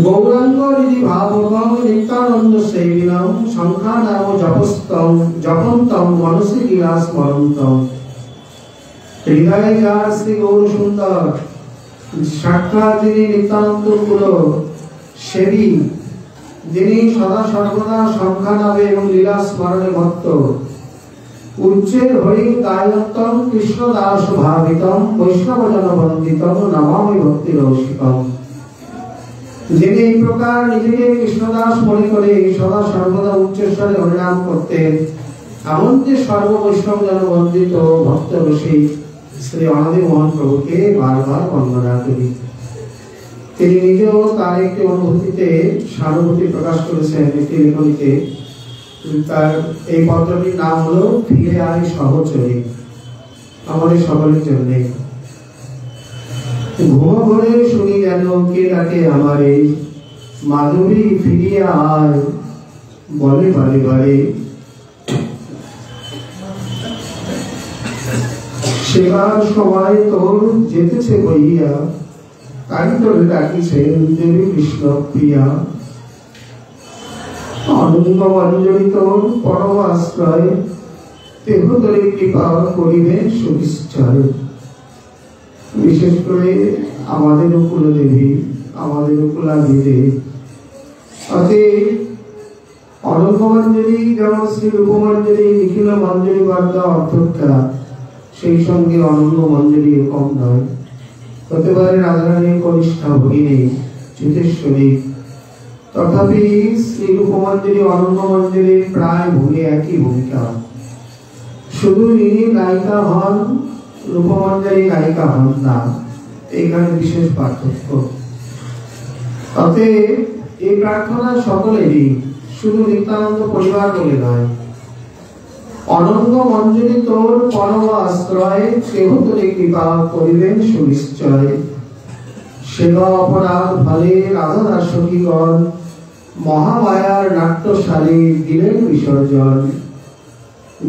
গৌরাঙ্গ নিধি ভাবকম নিত্যানন্দ সেবিনম, সংখ্যা নাম জপস্তম জপন্তম মনসী গিলা স্মরন্তম। হৃদয়ে যার শ্রী গৌর সুন্দর, সাক্ষাৎ যিনি নিত্যানন্দ কুল সেবী, যিনি সদা সর্বদা সংখ্যা নামে এবং লীলা স্মরণে ভক্ত, উচ্চের হরি গায়ন্তম কৃষ্ণদাস ভাবিতম, বৈষ্ণবজন বন্দিতম নমামি ভক্তি রসিকম। যিনি এই প্রকার নিজেকে কৃষ্ণদাস মনে করে সদা সর্বদা উচ্চস্বরে হরিনাম করতেন, এমন যে সর্ব বৈষ্ণবজন বন্দিত ভক্ত রসিক শ্রী অনাদিমোহন প্রভুকে বারবার বন্দনা করি। তিনি নিজেও তার একটি অনুভূতিতে সানুভূতি প্রকাশ করেছেন একটি লেখনীতে। তার এই পত্রটির নাম হলো ফিরে আয় সহচরী, আমাদের সকলের জন্য। ঘুম ভরে শুনি যেন কে ডাকে আমারে, মাধুরী ফিরিয়ে আয় বলে বারে বারে। সেবার সময় তোর যেতেছে বইয়া, তাই তোর ডাকিছেন দেবী কৃষ্ণ প্রিয়া। অনন্ত মঞ্জরি তোর পরম আশ্রয়, দেহ তোরে কৃপা করিবে সুনিশ্চয়। বিশেষ করে আমাদের কুলদেবী, আমাদের কুলাবিদে, অতএব অনন্ত মঞ্জরি যেমন শ্রী রূপমঞ্জরি নিখিল মঞ্জরি বার্তা অর্থটা, সেই সঙ্গে অনন্য মঞ্জরি কম নয়। হতে পারে রাধারানীর কনিষ্ঠা ভগিনী চিতেশ্বরী, তথাপি শ্রী রূপমঞ্জরি অনন্য মঞ্জরির প্রায় ভূমি একই ভূমিকা। শুধু ইনি নায়িকা হন, রূপমঞ্জরি নায়িকা হন না, এইখানে বিশেষ পার্থক্য। অতএব এই প্রার্থনা সকলেরই, শুধু নিত্যানন্দ পরিবার বলে নয়। অনন্ত মঞ্জরি তোর পরম আশ্রয়, কেহ তোরে কৃপা করিবেন সুনিশ্চয়। সেবা অপরাধ ফলে রাধা দাসীগণ, মহামায়ার নাট্যশালী দিলেন বিসর্জন।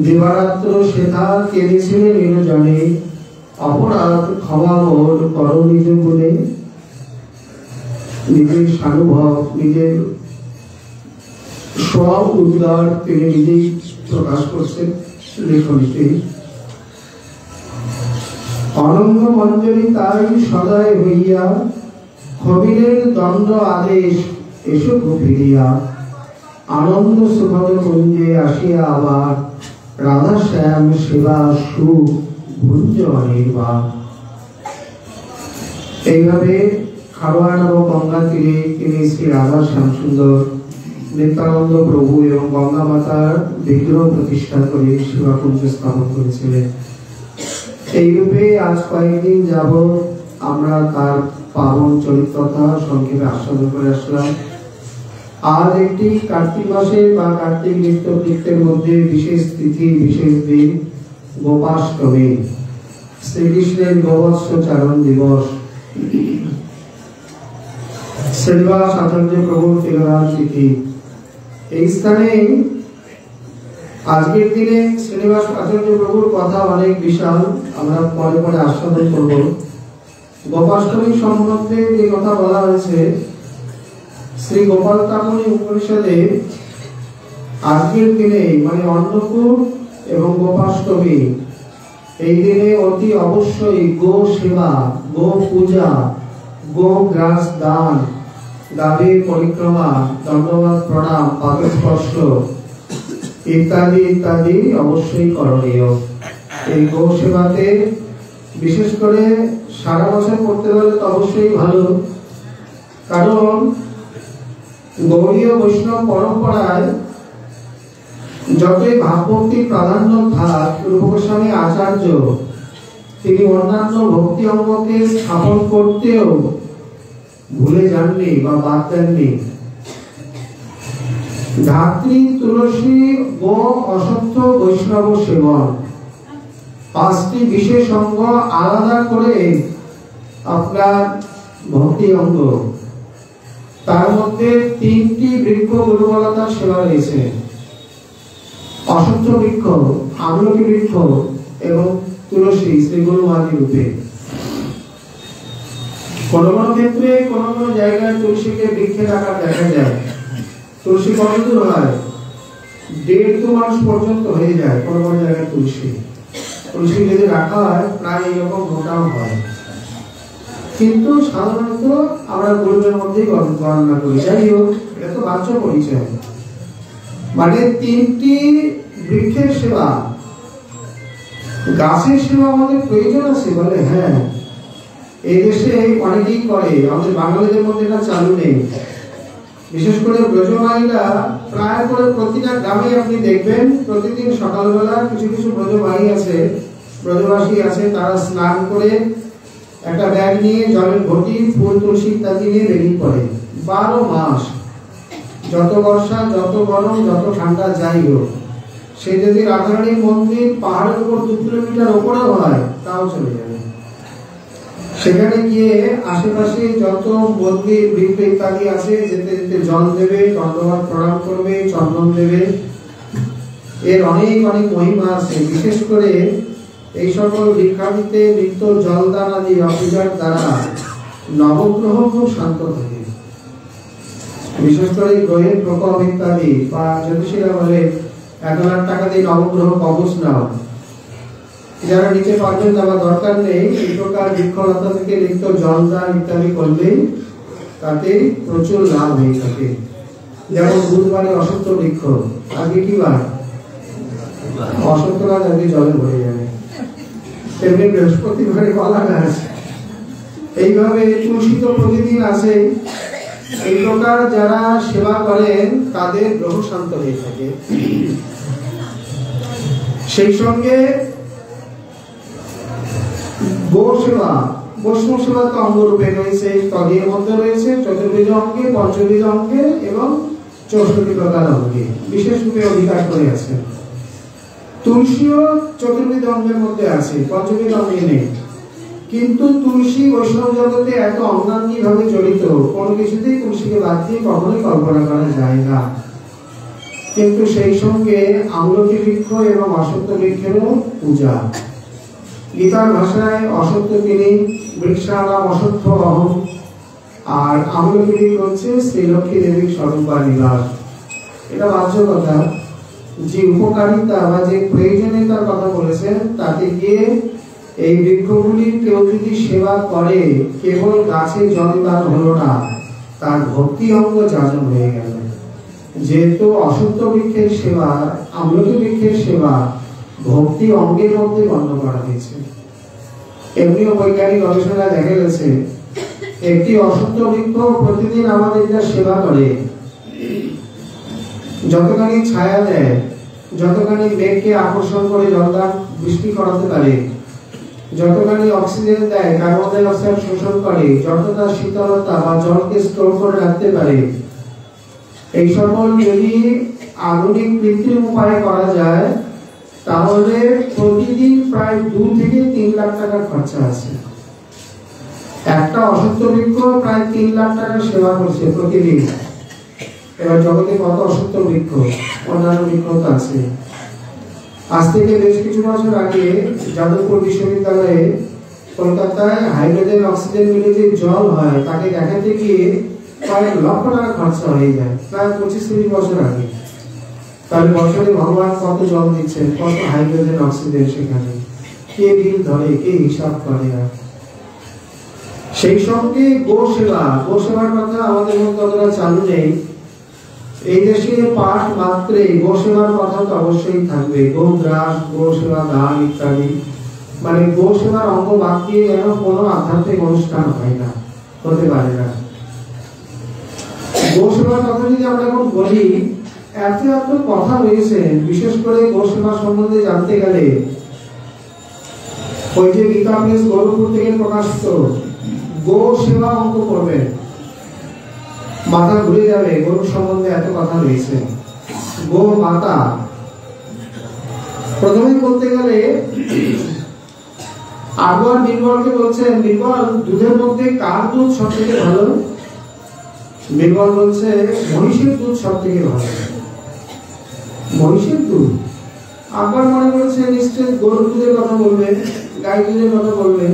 দিবারাত্র সেথা কেঁদেছিলেন নির্জনে, অপরাধ ক্ষমা মোর কর নিজ গুণে। নিজের সানুভব, নিজের স্ব উদ্গার তিনি নিজেই প্রকাশ করছেন লেখনীতে। অনঙ্গ মঞ্জরি তাই সদয় হইয়া, খবিরের দণ্ড আদেশ এসো ফিরিয়া। আনন্দ সুখদ কুঞ্জে আসিয়া আবার রাধা শ্যাম সেবা সুখ ভুঞ্জ অনির্বাণ। এইভাবে খারোয়ান ও গঙ্গা তীরে তিনি শ্রী রাধা শ্যাম সুন্দর নিত্যানন্দ প্রভু এবং গঙ্গা মাতার বিগ্রহ প্রতিষ্ঠা করে সেবাকুঞ্জ স্থাপন করেছিলেন। এইরূপে আজ কয়েকদিন যাবৎ আমরা তার পাবন চরিত্রতা সংক্ষেপে আস্বাদন করে আসলাম। আজ একটি কার্তিক মাসে বা কার্তিক নিত্যকৃত্যের মধ্যে বিশেষ তিথি, বিশেষ দিন গোপাষ্টমী, শ্রীকৃষ্ণের গোবৎস চারণ দিবস। শ্রীনিবাস আচার্য প্রভুর তিরোধান তিথি। এই স্থানে আজকের দিনে শ্রীনিবাস আচার্য প্রভুর কথা অনেক বিশাল, আমরা পরে পরে আস্বাদন করব। গোপাষ্টমী সম্বন্ধে যে কথা বলা হয়েছে শ্রী গোপাল কামনী উপনিষদে আজকের দিনে মানে অন্নকূট এবং গোপাষ্টমী এই দিনে অতি অবশ্যই গো সেবা, গো পূজা, গো গ্রাস দান, গাভীর পরিক্রমা, দণ্ডবাদ প্রণাম, পাদস্পর্শ ইত্যাদি ইত্যাদি অবশ্যই করণীয়। এই গো সেবাতে বিশেষ করে সারা বছর করতে পারলে তো অবশ্যই ভালো, কারণ গৌড়ীয় বৈষ্ণব পরম্পরায় যতই ভাবভক্তির প্রাধান্য থাক, রূপ গোস্বামী আচার্য তিনি অন্যান্য ভক্তি অঙ্গকে স্থাপন করতেও ভুলে যাননি বা বাদ দেননি। ধাত্রী, তুলসী, গো, অশ্বত্থ, বৈষ্ণব সেবন, পাঁচটি বিশেষ অঙ্গ আলাদা করে আপনার ভক্তি অঙ্গ। তার মধ্যে তিনটি বৃক্ষ গুরুবলতার সেবা রয়েছে, অশ্বত্থ বৃক্ষ, আমলকি বৃক্ষ এবং তুলসী শ্রী গুরুমাদি রূপে। কোন কোন ক্ষেত্রে কোন কোন জায়গায় তুলসীকে বৃক্ষের আকার দেখা যায়। তুলসী কত দূর হয়? 1.5 মাস পর্যন্ত হয়ে যায় কোন কোন জায়গায় তুলসী। তুলসী যদি রাখা হয় প্রায় এরকম মোটাও হয়, কিন্তু সাধারণত আমরা গরিবের মধ্যেই গণনা করি। যাই হোক, এটা তো বাহ্য পরিচয়। মানে তিনটি বৃক্ষের সেবা। গাছের সেবা আমাদের প্রয়োজন আছে বলে? হ্যাঁ, এই দেশে অনেকেই করে, আমাদের বাঙালিদের মধ্যে এটা চালু নেই। বিশেষ করে ব্রজমাইরা প্রায় করে প্রতিটা গ্রামে আপনি দেখবেন প্রতিদিন সকালবেলা কিছু কিছু ব্রজমাই আছে, ব্রজবাসী আছে, তারা স্নান করে একটা ব্যাগ নিয়ে জলের ঘটি, ফুল, তুলসী ইত্যাদি নিয়ে বেরিয়ে পড়ে। 12 মাস, যত বর্ষা, যত গরম, যত ঠান্ডা যাই হোক, সে যদি রাধারানীর মন্দির পাহাড়ের উপর 2 কিলোমিটার উপরেও হয় তাও চলে যাবে। সেখানে গিয়ে আশেপাশে যত মন্দির, বৃক্ষ ইত্যাদি আছে যেতে যেতে জল দেবে, দণ্ডবাদ প্রণাম করবে, চন্দন দেবে। এর অনেক অনেক মহিমা আছে। বিশেষ করে এই সকল বৃক্ষাদিতে নিত্য জলদান আদি পূজার দ্বারা নবগ্রহ খুব শান্ত থাকে। বিশেষ করে গ্রহের প্রকোপ ইত্যাদি, বা জ্যোতিষীরা বলে 1 লাখ টাকা দিয়ে নবগ্রহ কবচ নাও, যারা নিচে পারবেন যাওয়ার দরকার নেই। এই প্রকার বৃক্ষলতা থেকে নিত্য জলদান ইত্যাদি করলে তাতে প্রচুর লাভ হয়ে থাকে। যেমন বুধবারে অশ্বত্থ বৃক্ষ, আজকে কি বার? অশ্বত্থ গাছ আজকে জলে ভরে যাবে। তেমনি বৃহস্পতিবারে কলা গাছ। এইভাবে তুলসী তো প্রতিদিন আসে। এই প্রকার যারা সেবা করেন তাদের গ্রহ শান্ত হয়ে থাকে। সেই সঙ্গে গো সেবা, বৈষ্ণব সেবা তো অঙ্গরূপে রয়েছে, তদের মধ্যে রয়েছে চতুর্বিধ অঙ্গে, পঞ্চবিধ অঙ্গে এবং 64 প্রকার অঙ্গে বিশেষ রূপে অধিকার করে আছে। তুলসীও চতুর্বিধ অঙ্গের মধ্যে আছে, পঞ্চবিধ অঙ্গে নেই। কিন্তু তুলসী বৈষ্ণব জগতে এত অঙ্গাঙ্গী ভাবে জড়িত, কোনো কিছুতেই তুলসীকে বাদ দিয়ে কখনোই কল্পনা করা যায় না। কিন্তু সেই সঙ্গে আমলকি বৃক্ষ এবং অশ্বত্থ বৃক্ষেরও পূজা। গীতার ভাষায় অশ্বত্থ তিনি বৃক্ষানাম অশ্বত্থ অহম, আর আমলকি বৃক্ষ হচ্ছে শ্রীলক্ষ্মী দেবীর স্বরূপ বা নিবাস। এটা বাহ্য কথা। যে উপকারিতা বা যে প্রয়োজনীয়তার কথা বলেছেন তাতে গিয়ে এই বৃক্ষগুলি কেউ যদি সেবা করে, কেবল গাছে জল দান হলো না, তার ভক্তি অঙ্গ যাজন হয়ে গেল। যেহেতু অসত্য বৃক্ষের সেবা, আমলকি বৃক্ষের সেবা ভক্তি অঙ্গের মধ্যে গণ্য করা হয়েছে। এমনিও বৈজ্ঞানিক গবেষণায় দেখা গেছে একটি অসত্য বৃক্ষ প্রতিদিন আমাদের যা সেবা করে, যতখানি ছায়া দেয়, যতখানি মেঘকে আকর্ষণ করে জলদান বৃষ্টি করাতে পারে, যতখানি অক্সিজেন দেয়, কার্বন ডাই অক্সাইড শোষণ করে, যতটা শীতলতা বা জলকে স্টোর করে রাখতে পারে, এই সকল যদি আধুনিক কৃত্রিম উপায়ে করা যায় তাহলে প্রতিদিন প্রায় 2 থেকে 3 লাখ টাকার খরচা আছে। একটা অসত্য বৃক্ষ প্রায় 3 লাখ টাকার সেবা করছে প্রতিদিন। এবার জগতে কত অসত্য বৃক্ষ, অন্যান্য বৃক্ষ তো আছে। আজ থেকে বেশ কিছু বছর আগে যাদবপুর বিশ্ববিদ্যালয়ে কলকাতায় হাইড্রোজেন অক্সিজেন মিলে যে জল হয় তাকে দেখাতে গিয়ে কয়েক লক্ষ টাকা খরচা হয়ে যায়, প্রায় 25-30 বছর আগে। তাহলে বছরে ভগবান কত জল দিচ্ছেন, কত হাইড্রোজেন অক্সিজেন সেখানে, কে বিল ধরে, কে হিসাব করে। সেই সঙ্গে গো সেবার কথা আমাদের মধ্যে অতটা চালু নেই। এই দেশে পাঠ মাত্রে গো সেবার কথা তো অবশ্যই থাকবে, গোগ্রাস, গো সেবা দান ইত্যাদি। মানে গো সেবার অঙ্গ বাদ দিয়ে যেন কোনো আধ্যাত্মিক অনুষ্ঠান হয় না, হতে পারে না। গো সেবার কথা যদি আমরা এখন বলি, এত কথা রয়েছে। বিশেষ করে গো সেবা সম্বন্ধে জানতে গেলে ওই যে গীতা প্রেস গৌরপুর থেকে প্রকাশিত গো সেবা অঙ্ক করবেন, মাথা ঘুরে যাবে। গরু সম্বন্ধে এত কথা রয়েছে। গো মাতা প্রথমে বলতে গেলে আকবর বীরবলকে বলছেন, বীরবল দুধের মধ্যে কার দুধ সব থেকে ভালো? বীরবল বলছে মহিষের দুধ সব থেকে ভালো। মহিষের দুধ? আকবর মনে করেছে নিশ্চয় গরুর দুধের কথা বলবে, গাই দুধের কথা বলবে।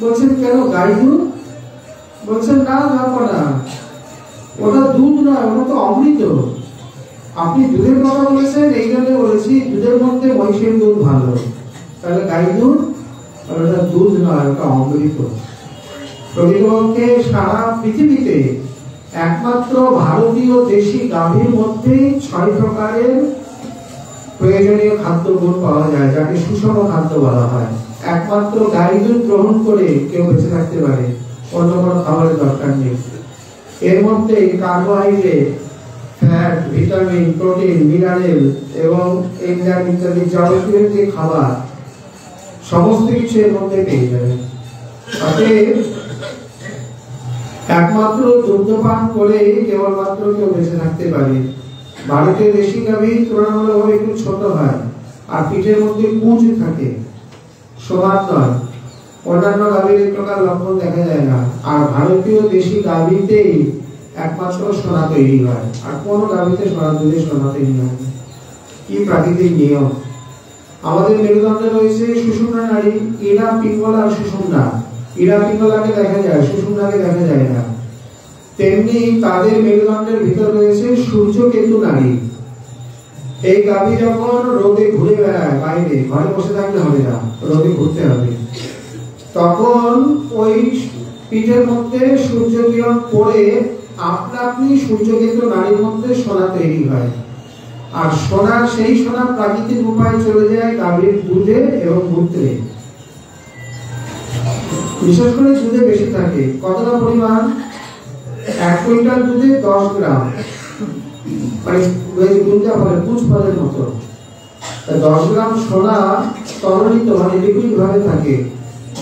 বলছেন কেন গাই দুধ? বলছেন না না, ওটা দুধ নয়, ওটা তো অমৃত। আপনি দুধের কথা বলেছেন, এই জন্য বলেছি দুধের মধ্যে মহিষের দুধ ভালো। তাহলে গাই দুধ, ওটা দুধ নয়, ওটা অমৃত। প্রকৃতপক্ষে সারা পৃথিবীতে একমাত্র ভারতীয় দেশি গাভীর মধ্যে 6 প্রকারের প্রয়োজনীয় খাদ্যগুণ পাওয়া যায়, যাকে সুষম খাদ্য বলা হয়। একমাত্র গাই দুধ গ্রহণ করে কেউ বেঁচে থাকতে পারে, অন্য কোনো খাবারের দরকার নেই। এর মধ্যে carbohydrate, fat, vitamin, protein, mineral এবং এনজাইম ইত্যাদি যাবতীয় যে খাবার সমস্ত কিছু এর মধ্যে পেয়ে যাবে। অতএব একমাত্র দুগ্ধপান করে কেবলমাত্র কেউ বেঁচে থাকতে পারে। ভারতীয় দেশি গাভী তুলনামূলকভাবে একটু ছোট হয় আর পিঠের মধ্যে কুঁচ থাকে, সমান নয়। অন্যান্য গাভীর এই প্রকার লক্ষণ দেখা যায় না। আর ভারতীয় দেশি গাভীতেই একমাত্র সোনা তৈরি হয়, আর কোন গাভীতে সোনা দুধে সোনা তৈরি হয়। কি প্রাকৃতিক নিয়ম! আমাদের মেরুদণ্ডে রয়েছে সুষুম্না নাড়ি, ইরা, পিঙ্গলা আর সুষুম্না। ইরা পিঙ্গলাকে দেখা যায়, সুষুম্নাকে দেখা যায় না। তেমনি তাদের মেরুদণ্ডের ভিতর রয়েছে সূর্যকেতু নাড়ি। এই গাভী যখন রোদে ঘুরে বেড়ায় বাইরে, ঘরে বসে থাকলে হবে না, রোদে ঘুরতে হবে, তখন ওই পিঠের মধ্যে সূর্য কিরণ পড়ে আপনা আপনি সূর্যকেতু নাড়ির মধ্যে সোনা তৈরি হয়। আর সোনা, সেই সোনা প্রাকৃতিক উপায়ে চলে যায় গাভীর দুধে এবং মূত্রে। বিশেষ করে দুধে বেশি থাকে। কতটা পরিমাণ? 1 কুইন্টাল দুধে 10 গ্রাম, মানে গুঞ্জা ফলে, পুঁজ ফলের মতো। 10 গ্রাম সোনা তরলিত মানে লিকুইড ভাবে থাকে।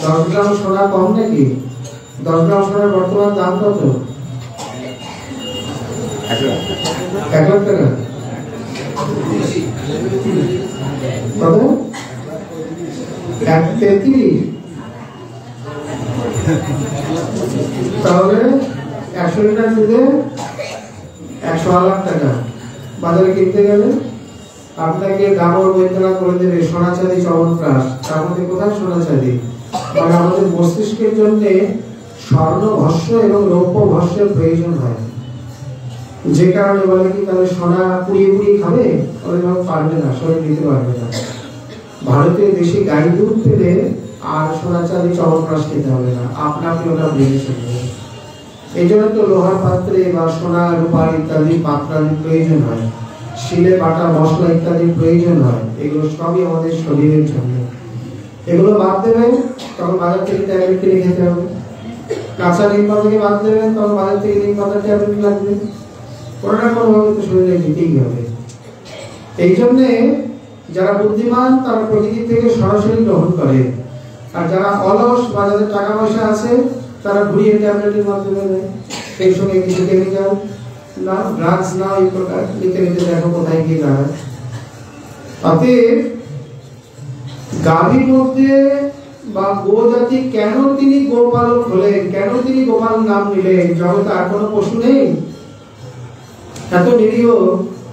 10 গ্রাম সোনা কম নাকি? 10 গ্রাম সোনার বর্তমান দাম কত? 1 লাখ টাকা। কত? 1.33। তাহলে 100 লিটার দুধে 100 লাখ টাকা। বাজারে কিনতে গেলে আপনাকে ডাবল বৈতরণ করে দেবে সোনা চাঁদি চমৎকার। তার মধ্যে কোথায় সোনা চাঁদি? মানে আমাদের মস্তিষ্কের জন্য স্বর্ণ ভস্য এবং রৌপ্য ভস্যের প্রয়োজন হয়। যে কারণে বলে কি তাহলে সোনা পুড়িয়ে পুড়িয়ে খাবে? ওইভাবে পারবে না, শরীর নিতে পারবে না। ভারতীয় দেশি গাই দুধ পেলে আর সোনা চাঁদি চমৎকার খেতে হবে না, আপনা আপনি ওটা বেড়ে চলবে। এই জন্য তো লোহার পাত্রে বা সোনা রূপার ইত্যাদি পাত্রাদির প্রয়োজন হয়, শিলে বাটা মশলা ইত্যাদির প্রয়োজন হয়। এগুলো সবই আমাদের শরীরের জন্য। এগুলো বাদ দেবেন, তখন বাজার থেকে ট্যাবলেট কিনে খেতে হবে। কাঁচা নিম পাতাকে বাদ দেবেন, তখন বাজার থেকে নিম পাতার ট্যাবলেট লাগবে। কোনো না কোনো ভাবে তো শরীরে দিতেই হবে। এই জন্যে যারা বুদ্ধিমান তারা প্রকৃতি থেকে সরাসরি গ্রহণ করে, আর যারা অলস বা যাদের টাকা পয়সা আছে তারা ঘুরিয়ে ট্যাবলেটের মাধ্যমে নেয়। সেই সঙ্গে কিছু কেমিক্যাল না, ড্রাগস না, এই প্রকার নিতে নিতে দেখো কোথায় গিয়ে দাঁড়ায়। অতএব গাভীর মধ্যে বা গো জাতি কেন তিনি গোপালক হলেন, কেন তিনি গোপাল নাম নিলেন? জগতে আর কোনো পশু নেই, এত নিরীহ,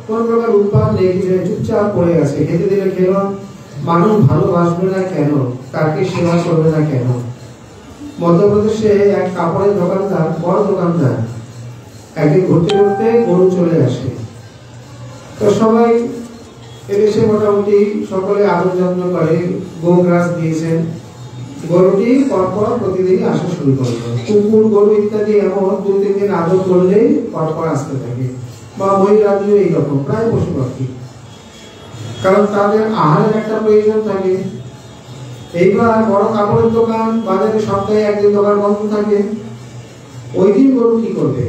কোন প্রকার উৎপাদ নেই, চুপচাপ পড়ে আছে। খেতে দিলে খেলো, মানুষ ভালোবাসবে না কেন, তাকে সেবা করবে না কেন? মধ্যপ্রদেশে এক কাপড়ের দোকানদার, বড় দোকানদার, একদিন ঘুরতে ঘুরতে গরু চলে আসে। তো সবাই এদেশে মোটামুটি সকলে আদর যত্ন করে, গোগ্রাস দিয়েছেন। গরুটি পরপর প্রতিদিনই আসা শুরু করলো। কুকুর, গরু ইত্যাদি এমন 2-3 দিন আদর করলেই পরপর আসতে থাকে, বা মহিলাদিও এইরকম, প্রায় পশু পাখি, কারণ তাদের আহারের একটা প্রয়োজন থাকে। এইবার বড় কাপড়ের দোকান, বাজারে সপ্তাহে একদিন দোকান বন্ধ থাকে। ওই দিন গরু কি করবে?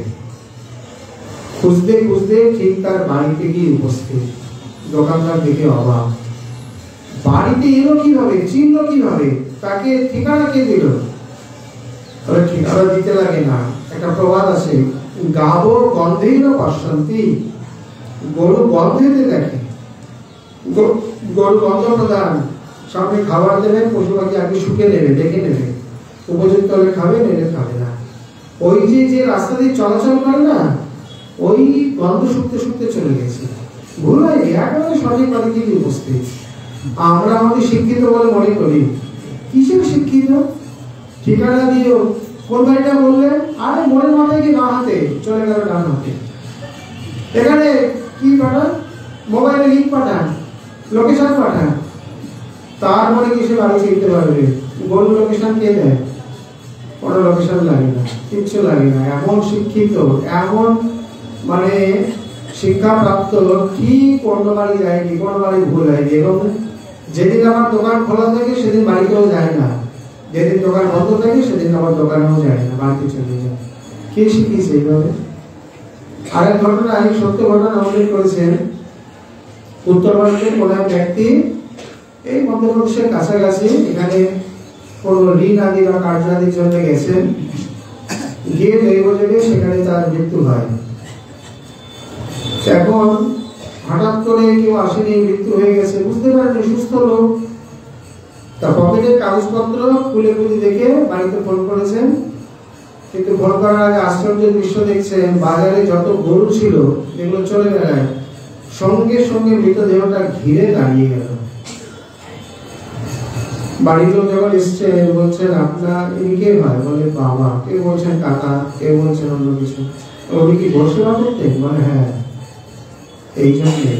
খুঁজতে খুঁজতে ঠিক তার বাড়িতে গিয়ে উপস্থিত। দোকানদার দেখে অবাক, বাড়িতে এলো কিভাবে, চিনল কিভাবে, তাকে ঠিকানা কে দিল? ঠিকানা দিতে লাগে না, একটা প্রবাদ আছে, গাবো গন্ধেই না পশান্তি, গরু গন্ধেতে দেখে। গরু গন্ধ প্রদান, সামনে খাবার দেবেন, পশু পাখি আগে শুকে নেবে, দেখে নেবে, উপযুক্ত হলে খাবে, নেলে খাবে না। ওই যে রাস্তা দিয়ে চলাচল করে না, ওই গন্ধ শুকতে শুকতে চলে গেছে। ভুল হয়নি, একেবারে সঠিক বাড়িতে উপস্থিত। আমরা আমাদের শিক্ষিত বলে মনে করি, কিসের শিক্ষিত? ঠিকানা দিও, কোন বাড়িটা বললেন? আরে মনের মাথায় কি না হাতে চলে গেল, ডান হাতে। এখানে কি পাঠান? মোবাইলে লিঙ্ক পাঠান, লোকেশন পাঠান, তারপরে কি সে বাড়ি চিনতে পারবে? গরু লোকেশন কে দেয়? কোনো লোকেশন লাগে না, কিচ্ছু লাগে না। এমন শিক্ষিত, এমন মানে শিক্ষা প্রাপ্ত, ঠিক অন্য বাড়ি যায়নি, কোনো বাড়ি ভুল হয়নি। এবং যেদিন আমার দোকান খোলা থাকে সেদিন বাড়িতেও যায় না, যেদিন দোকান বন্ধ থাকে সেদিন আমার দোকানেও যায় না, বাড়িতে চলে যায়। কে শিখিয়েছে এইভাবে? আরেক ঘটনা, সত্য ঘটনা উল্লেখ করেছেন, উত্তর ভারতের কোন এক ব্যক্তি এই মধ্যপ্রদেশের কাছাকাছি এখানে কোন ঋণ আদি বা কার্য আদির জন্য গেছেন, গিয়ে দৈবযোগে সেখানে তার মৃত্যু হয়। এখন হঠাৎ করে কেউ আসেনি, মৃত্যু হয়ে গেছে, বুঝতে পারেনি, সুস্থ লোক। তা পকেটের কাগজপত্র খুলে খুলে দেখে বাড়িতে ফোন করেছেন, কিন্তু ফোন করার আগে আশ্চর্যের দৃশ্য দেখছেন, বাজারে যত গরু ছিল যেগুলো চলে বেড়ায়, সঙ্গে সঙ্গে মৃতদেহটা ঘিরে দাঁড়িয়ে গেল। বাড়ির লোক যখন এসছে, বলছেন আপনার ইনি কে হয়? বলে বাবা। কেউ বলছেন কাকা, কেউ বলছেন অন্য কিছু। উনি কি ঘর সেবা করতেন? বলে হ্যাঁ। এই জন্যে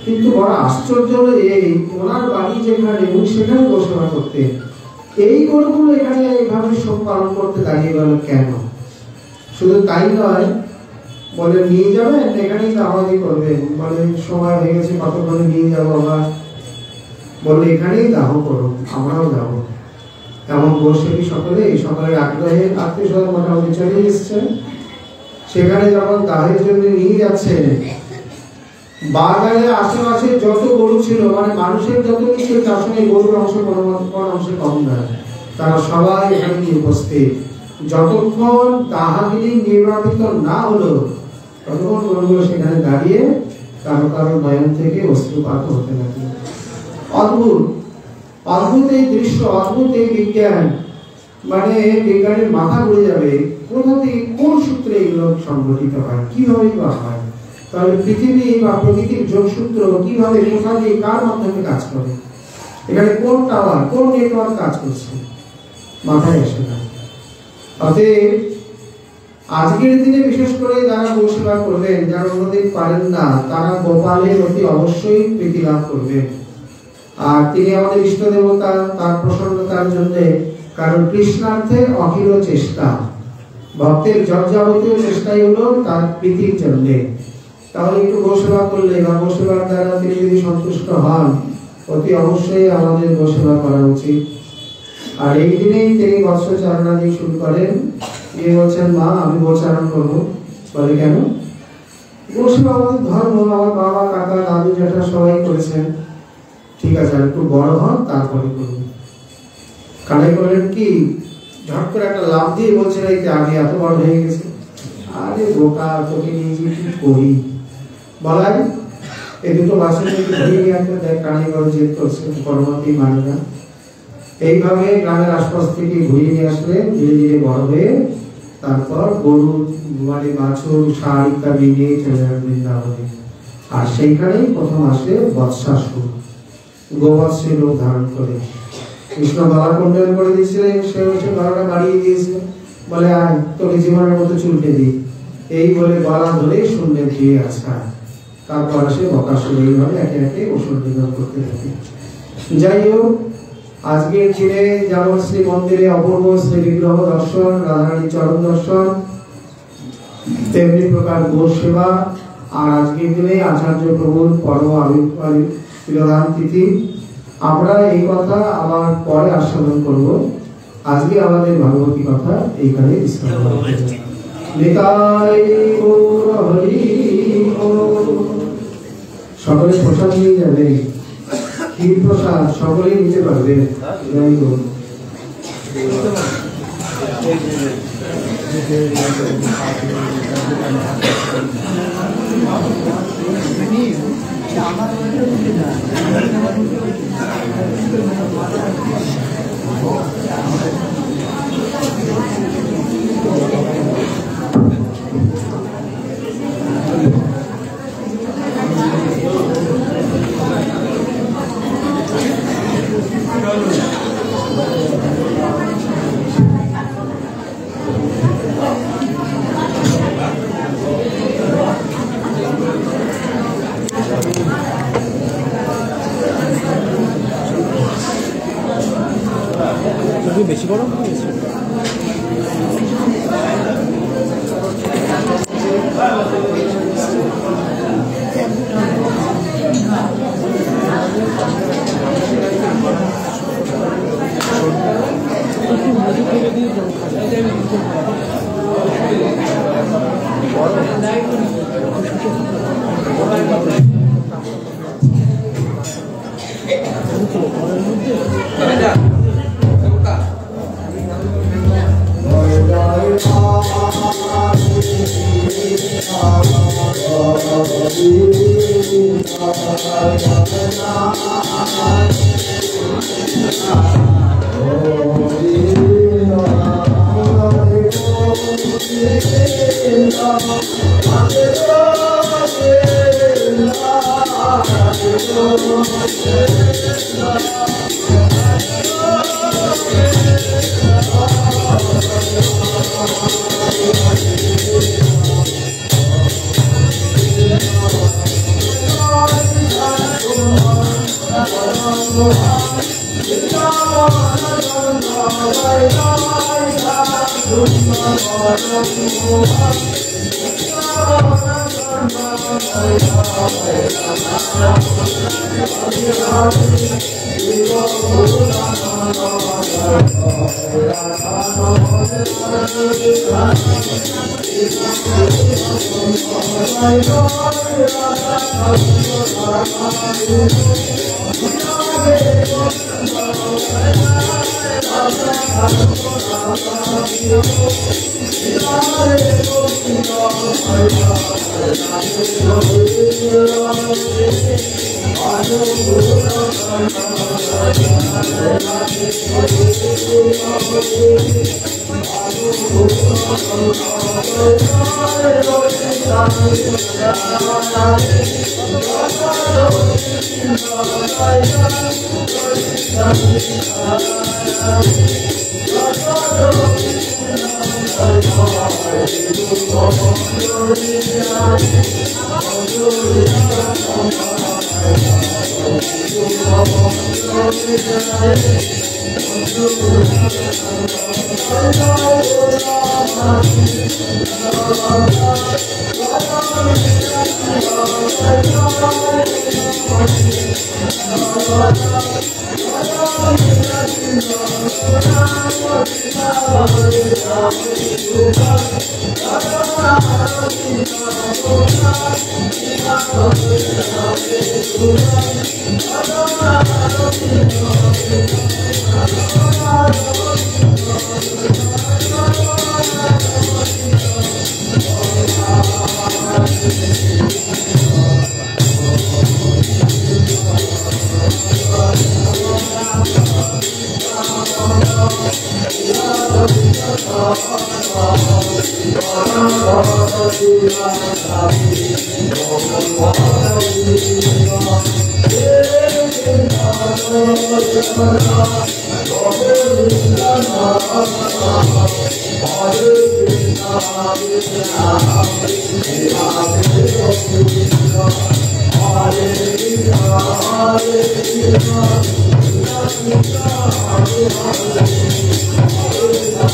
কিন্তু বড় আশ্চর্য হলো, এই ওনার বাড়ি যেখানে, উনি সেখানে ঘর সেবা করতেন, এই গরুগুলো এখানে এইভাবে শোক পালন করতে দাঁড়িয়ে গেল কেন? শুধু তাই নয়, বলে নিয়ে যাবেন, এখানেই দাওয়াতি করবেন। বলে সময় হয়ে গেছে, কতক্ষণে নিয়ে যাবো আবার? বলে এখানেই দাহ করুন, আমরাও যাবো। এমন বসে সকলের আগ্রহে আত্মীয় স্বজন মোটামুটি চলে এসছে। সেখানে যখন দাহের জন্য নিয়ে যাচ্ছে, বাজারে আশেপাশে যত গরু ছিল, মানে মানুষের যত কিছু, তার সঙ্গে গরুর অংশ কোন অংশে কম নয়, তারা সবাই এখানে উপস্থিত। যতক্ষণ দাহাগিরি নির্বাপিত না হলো, ততক্ষণ গরুগুলো সেখানে দাঁড়িয়ে কারো কারো নয়ন থেকে অশ্রুপাত হতে লাগলো। অদ্ভুত অদ্ভুত এই দৃশ্য, অদ্ভুত এই বিজ্ঞান, মানে বিজ্ঞানের মাথা ঘুরে যাবে। কোথা থেকে, কোন সূত্রে এগুলো সংঘটিত হয়, কিভাবে বা হয়? তাহলে পৃথিবী বা প্রকৃতির যোগসূত্র কিভাবে, কোথা দিয়ে, কার মাধ্যমে কাজ করে? এখানে কোন টাওয়ার, কোন নেটওয়ার্ক কাজ করছে, মাথায় আসে না। অতএব আজকের দিনে বিশেষ করে যারা গো সেবা করবেন, যারা অন্যদিন পারেন না, তারা গোপালের অতি অবশ্যই প্রীতি লাভ করবেন। আর তিনি আমাদের ইষ্ট দেবতা, তার প্রসন্নতার জন্য, কারণ কৃষ্ণার্থে অখিল চেষ্টা। ভক্তের যাবতীয় চেষ্টাই হলো তার প্রীতির জন্য। তাহলে একটু গোসেবা করলে বা গোসেবার দ্বারা তিনি যদি সন্তুষ্ট হন, অতি অবশ্যই আমাদের গোসেবা করা উচিত। আর এই দিনেই তিনি বৎসচারণাদি শুরু করেন। তিনি বলছেন, মা আমি গোচারণ করবো। বলে কেন? গোসেবা আমাদের ধর্ম, আমার বাবা কাকা দাদু জ্যাঠা সবাই করেছেন, ঠিক আছে একটু বড় হন তারপরে করবো। কানে করলেন কি, ঝট করে একটা লাভ দিয়ে বলছে আমি এত বড় হয়ে গেছে। আরে বোকা, তোকে নিজে কি করি বলাই, এই দুটো বাসন ঘুরিয়ে নিয়ে আসলে দেখ কানে করে জেদ করছে, পরমাতেই মানে না। এইভাবে গ্রামের আশপাশ থেকে ঘুরিয়ে নিয়ে আসলে ধীরে ধীরে বড় হয়ে তারপর গরু মানে বাছুর ষাঁড় ইত্যাদি নিয়ে চলে যাবে বৃন্দাবনে। আর সেইখানেই প্রথম আসে বৎসাসুর, গোবৎসের রূপ ধারণ করে। কৃষ্ণ গলা কুণ্ডল করে দিয়েছিলেন, সে হচ্ছে গলাটা বাড়িয়ে দিয়েছে, বলে আয় তোকে জীবনের মতো চুলকে দিই, এই বলে গলা ধরে শূন্যে দিয়ে আসা। তারপর আসে বকাসুর। এইভাবে একে একে ওষুধ বিতরণ করতে থাকে। যাই হোক, আজকের দিনে যেমন শ্রী মন্দিরে অপূর্ব শ্রী বিগ্রহ দর্শন, রাধারানীর চরণ দর্শন, তেমনি প্রকার গো সেবা। আর আজকের দিনে আচার্য প্রভুর পরম আবির্ভাব তিথি। আমরা এই কথা আবার পরে আস্বাদন করব। আজকে আমাদের ভাগবতী কথা এইখানে বিশ্রাম করব। নিতাই গৌর হরি বল। সকলে প্রসাদ নিয়ে যাবে, ক্ষীর প্রসাদ সকলেই নিতে পারবে। জয় গুরু। বেশি গরম হয়ে গেছে।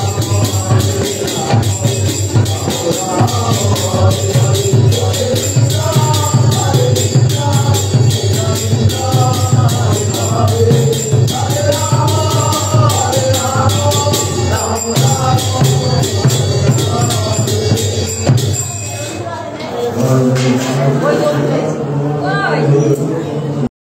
Hare